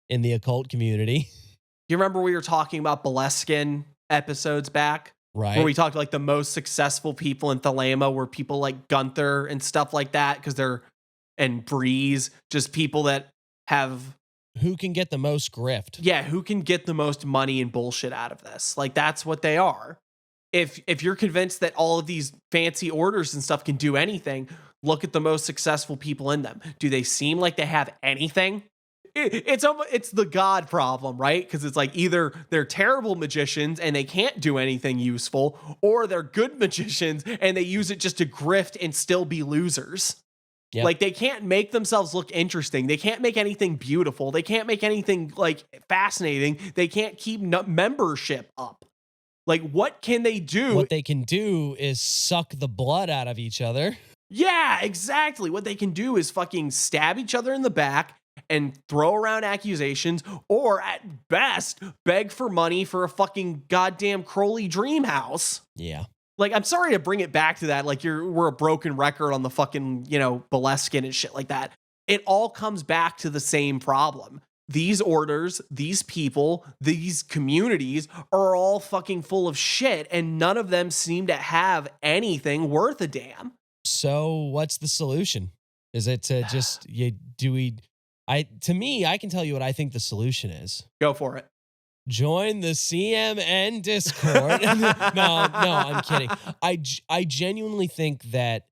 S1: in the occult community.
S2: You remember we were talking about Boleskine episodes back?
S1: Right.
S2: Where we talked like the most successful people in Thelema were people like Gunther and stuff like that, because and Breeze, just people that have...
S1: Who can get the most grift?
S2: Yeah, who can get the most money and bullshit out of this? Like, that's what they are. If you're convinced that all of these fancy orders and stuff can do anything, look at the most successful people in them. Do they seem like they have anything? It's the God problem, right? Because it's like either they're terrible magicians and they can't do anything useful, or they're good magicians and they use it just to grift and still be losers. Yep. Like, they can't make themselves look interesting. They can't make anything beautiful. They can't make anything like fascinating. They can't keep membership up. Like, what can they do?
S1: What they can do is suck the blood out of each other.
S2: Yeah, exactly. What they can do is fucking stab each other in the back and throw around accusations, or at best, beg for money for a fucking goddamn Crowley dream house.
S1: Yeah.
S2: Like, I'm sorry to bring it back to that. Like, we're a broken record on the fucking, you know, Boleskine and shit like that. It all comes back to the same problem. These orders, these people, these communities are all fucking full of shit, and none of them seem to have anything worth a damn.
S1: So what's the solution? Is it to just, to me, I can tell you what I think the solution is.
S2: Go for it.
S1: Join the CMN Discord. No, I'm kidding. I genuinely think that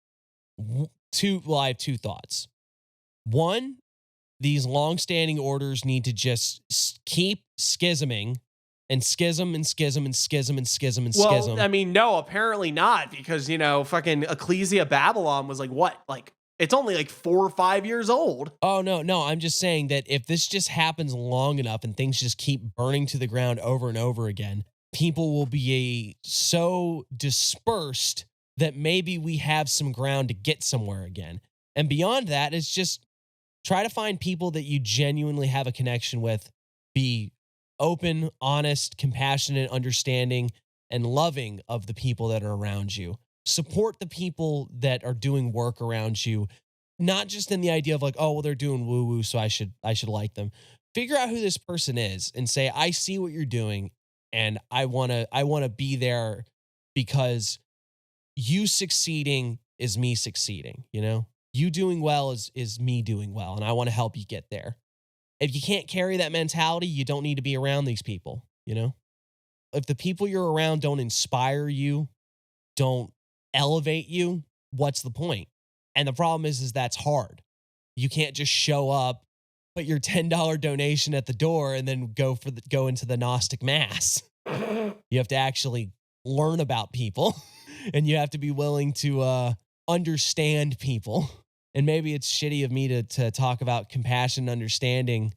S1: I have two thoughts. One, these long-standing orders need to just keep schisming and schism and schism and schism and schism and schism.
S2: Well, I mean, no, apparently not, because, you know, fucking Ecclesia Babylon was like, what? Like, it's only like 4 or 5 years old.
S1: Oh, no. I'm just saying that if this just happens long enough and things just keep burning to the ground over and over again, people will be so dispersed that maybe we have some ground to get somewhere again. And beyond that, it's just try to find people that you genuinely have a connection with. Be open, honest, compassionate, understanding, and loving of the people that are around you. Support the people that are doing work around you, not just in the idea of like, oh, well, they're doing woo-woo, so I should like them. Figure out who this person is and say, I see what you're doing, and I wanna be there because you succeeding is me succeeding, you know? You doing well is me doing well, and I want to help you get there. If you can't carry that mentality, you don't need to be around these people, you know? If the people you're around don't inspire you, don't elevate you, what's the point? And the problem is that's hard. You can't just show up, put your $10 donation at the door, and then go into the Gnostic Mass. You have to actually learn about people, and you have to be willing to understand people. And maybe it's shitty of me to talk about compassion and understanding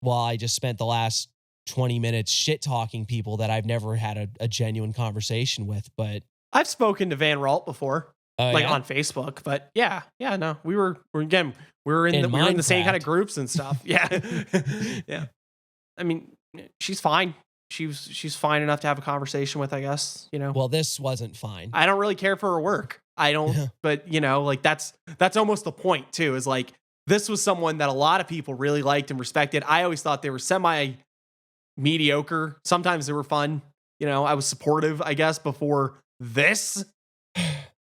S1: while I just spent the last 20 minutes shit-talking people that I've never had a genuine conversation with, but
S2: I've spoken to Van Raatle before, on Facebook, but yeah, no, we were in the same kind of groups and stuff. Yeah. Yeah. I mean, she's fine. She's fine enough to have a conversation with, I guess, you know.
S1: Well, this wasn't fine.
S2: I don't really care for her work. I don't, but you know, like that's almost the point too, is like, this was someone that a lot of people really liked and respected. I always thought they were semi mediocre. Sometimes they were fun. You know, I was supportive, I guess, before this.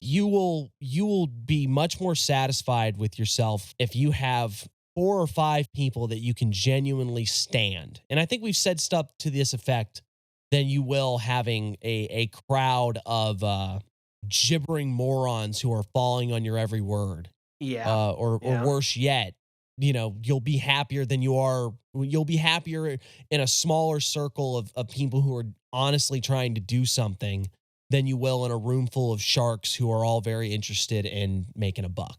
S1: You will be much more satisfied with yourself if you have 4 or 5 people that you can genuinely stand. And I think we've said stuff to this effect than you will having a crowd of gibbering morons who are falling on your every word.
S2: Yeah.
S1: Or worse yet, you know, you'll be happier in a smaller circle of people who are honestly trying to do something than you will in a room full of sharks who are all very interested in making a buck.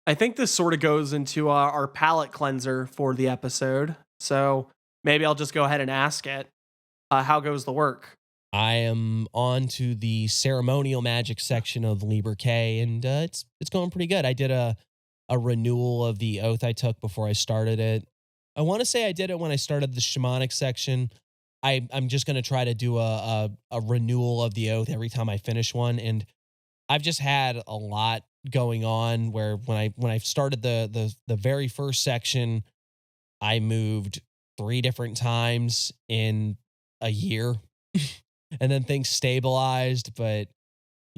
S2: I think this sort of goes into our palate cleanser for the episode. So maybe I'll just go ahead and ask it. How goes the work?
S1: I am on to the ceremonial magic section of Liber K, and it's going pretty good. I did a renewal of the oath I took before I started it. I want to say I did it when I started the shamanic section. I'm just going to try to do a renewal of the oath every time I finish one, and I've just had a lot going on where when I started the very first section, I moved 3 different times in a year. And then things stabilized, but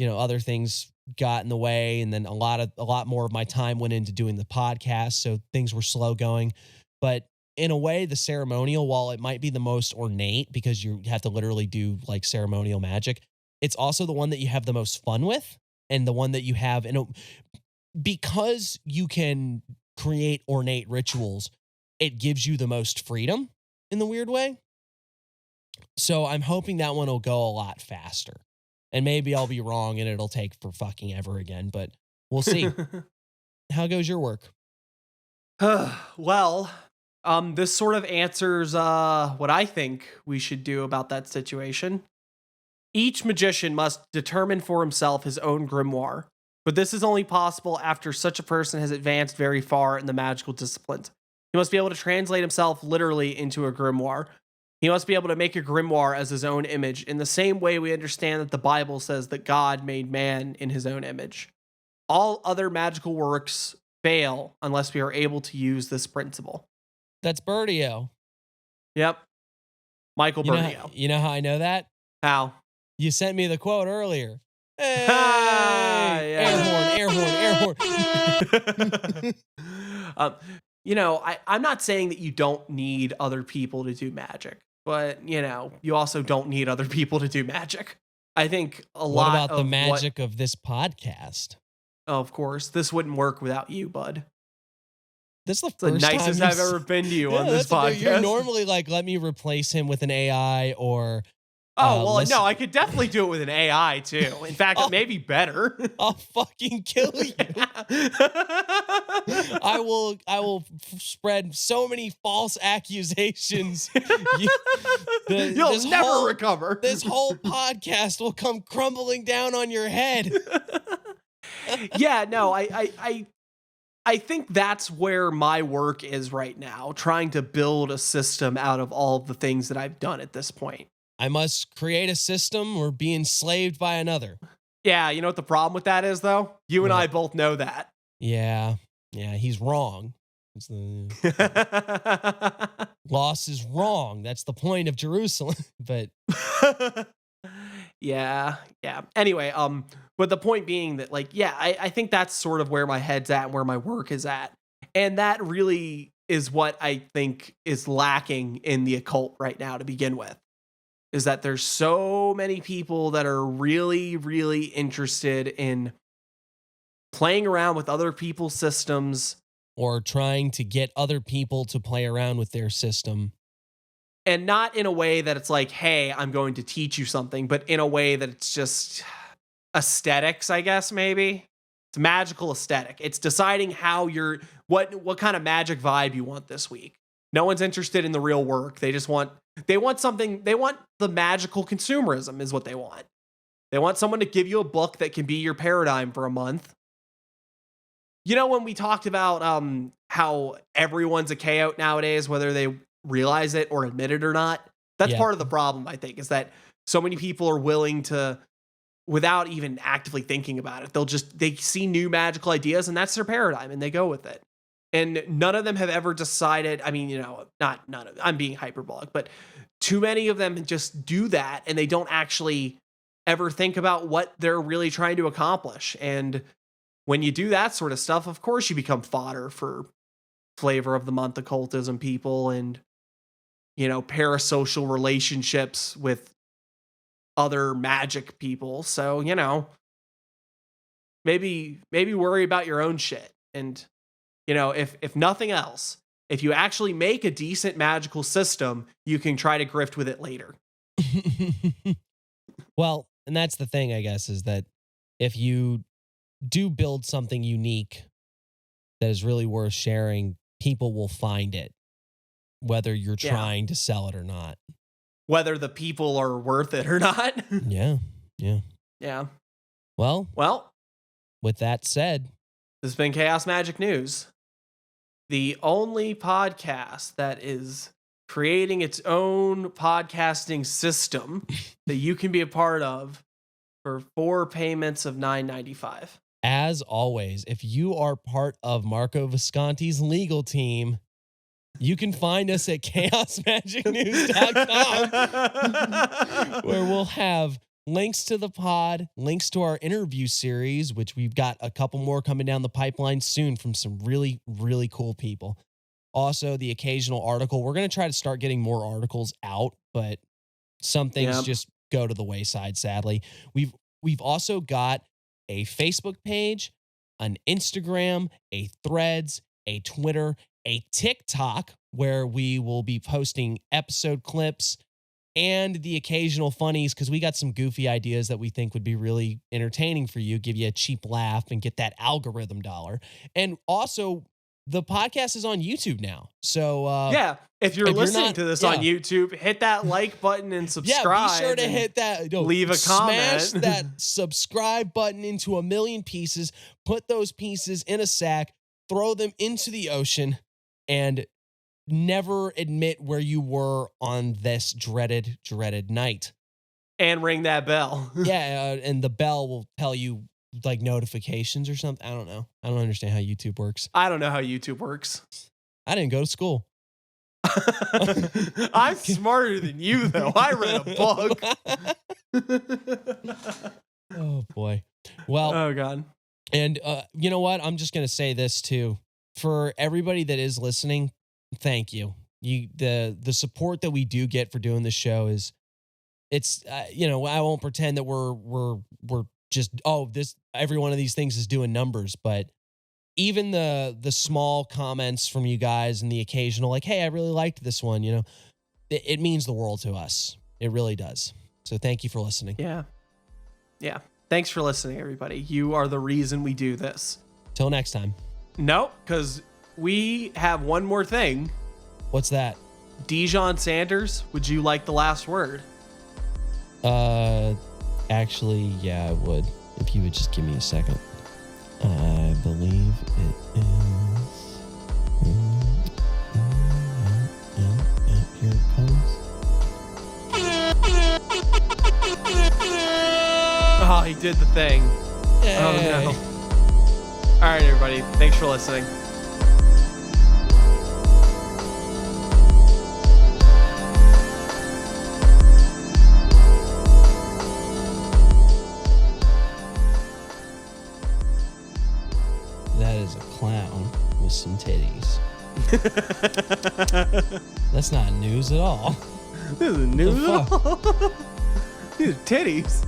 S1: other things got in the way, and then a lot more of my time went into doing the podcast, so things were slow going. But in a way, the ceremonial, while it might be the most ornate because you have to literally do like ceremonial magic, it's also the one that you have the most fun with, and the one that you have, because you can create ornate rituals, it gives you the most freedom in the weird way. So I'm hoping that one will go a lot faster. And maybe I'll be wrong and it'll take for fucking ever again, but we'll see. How goes your work?
S2: Well, this sort of answers what I think we should do about that situation. Each magician must determine for himself his own grimoire, but this is only possible after such a person has advanced very far in the magical disciplines. He must be able to translate himself literally into a grimoire. He must be able to make a grimoire as his own image, in the same way we understand that the Bible says that God made man in his own image. All other magical works fail unless we are able to use this principle.
S1: That's Bertio.
S2: Yep. Michael Bertio.
S1: You know how I know that?
S2: How?
S1: You sent me the quote earlier. Hey!
S2: Yeah.
S1: Airhorn, Airhorn, Airhorn.
S2: I'm not saying that you don't need other people to do magic, but, you also don't need other people to do magic. I think
S1: what about the magic of this podcast?
S2: Oh, of course. This wouldn't work without you, bud.
S1: This is
S2: the nicest I've ever been to you on this podcast.
S1: You're normally like, let me replace him with an AI or...
S2: no, I could definitely do it with an AI too. In fact, it may be better.
S1: I'll fucking kill you. I will spread so many false accusations.
S2: You'll never recover.
S1: This whole podcast will come crumbling down on your head.
S2: Yeah, no, I think that's where my work is right now, trying to build a system out of all of the things that I've done at this point.
S1: I must create a system or be enslaved by another.
S2: Yeah, you know what the problem with that is, though? You and I both know that.
S1: Yeah, he's wrong. Loss is wrong. That's the point of Jerusalem. But
S2: yeah. Anyway, but the point being that, I think that's sort of where my head's at and where my work is at. And that really is what I think is lacking in the occult right now to begin with. Is that there's so many people that are really, really interested in playing around with other people's systems.
S1: Or trying to get other people to play around with their system.
S2: And not in a way that it's like, hey, I'm going to teach you something, but in a way that it's just aesthetics, I guess, maybe. It's magical aesthetic. It's deciding how what kind of magic vibe you want this week. No one's interested in the real work. They want the magical consumerism is what they want. They want someone to give you a book that can be your paradigm for a month. When we talked about how everyone's a chaot nowadays, whether they realize it or admit it or not, that's part of the problem, I think, is that so many people are willing to, without even actively thinking about it, they see new magical ideas and that's their paradigm and they go with it. And none of them have ever decided, not none of them, I'm being hyperbolic, but too many of them just do that and they don't actually ever think about what they're really trying to accomplish. And when you do that sort of stuff, of course you become fodder for flavor of the month occultism people and, parasocial relationships with other magic people. So, maybe worry about your own shit. And, if nothing else, if you actually make a decent magical system, you can try to grift with it later.
S1: Well, and that's the thing, I guess, is that if you do build something unique that is really worth sharing, people will find it, whether you're
S2: Yeah.
S1: trying to sell it or not.
S2: Whether the people are worth it or not.
S1: Yeah.
S2: Yeah.
S1: Well,
S2: Well,
S1: with that said,
S2: this has been Chaos Magic News, the only podcast that is creating its own podcasting system that you can be a part of for 4 payments of $9.95.
S1: as always, if you are part of Marco Visconti's legal team, you can find us at chaosmagicnews.com, where we'll have links to the pod, links to our interview series, which we've got a couple more coming down the pipeline soon from some really, really cool people. Also, the occasional article. We're going to try to start getting more articles out, but some things just go to the wayside, sadly. We've also got a Facebook page, an Instagram, a Threads, a Twitter, a TikTok, where we will be posting episode clips and the occasional funnies, because we got some goofy ideas that we think would be really entertaining for you, give you a cheap laugh and get that algorithm dollar. And also, the podcast is on YouTube now. So
S2: if you're listening to this on YouTube, hit that like button and subscribe.
S1: Yeah, be sure to hit that.
S2: Leave a comment.
S1: Smash that subscribe button into a million pieces. Put those pieces in a sack. Throw them into the ocean, and never admit where you were on this dreaded night.
S2: And ring that bell.
S1: And the bell will tell you like notifications or something. I don't know. I don't understand how YouTube works.
S2: I don't know how YouTube works.
S1: I didn't go to school.
S2: I'm smarter than you, though. I read a book.
S1: Oh, boy. Well,
S2: oh, God.
S1: And you know what? I'm just going to say this, too. For everybody that is listening, thank you. The support that we do get for doing this show is, it's, I won't pretend that we're just, every one of these things is doing numbers, but even the small comments from you guys and the occasional, like, hey, I really liked this one, it means the world to us. It really does. So thank you for listening.
S2: Yeah. Thanks for listening, everybody. You are the reason we do this.
S1: Till next time.
S2: Nope, because we have one more thing.
S1: What's that?
S2: Dijon Sanders, would you like the last word?
S1: Actually, yeah, I would. If you would just give me a second. I believe it is. Here it comes.
S2: Oh, he did the thing.
S1: Yay.
S2: Oh, no. All right, everybody. Thanks for listening.
S1: That is a clown with some titties. That's not news at all.
S2: This is news at all. These are titties.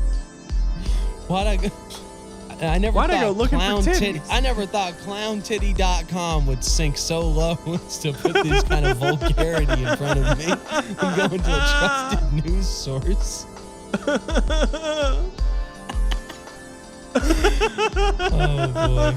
S1: Why'd I go? I never
S2: Why'd
S1: thought
S2: I go looking for
S1: clown
S2: titties?
S1: I never thought clowntitty.com would sink so low as to put this kind of vulgarity in front of me and go into a trusted news source. Oh boy.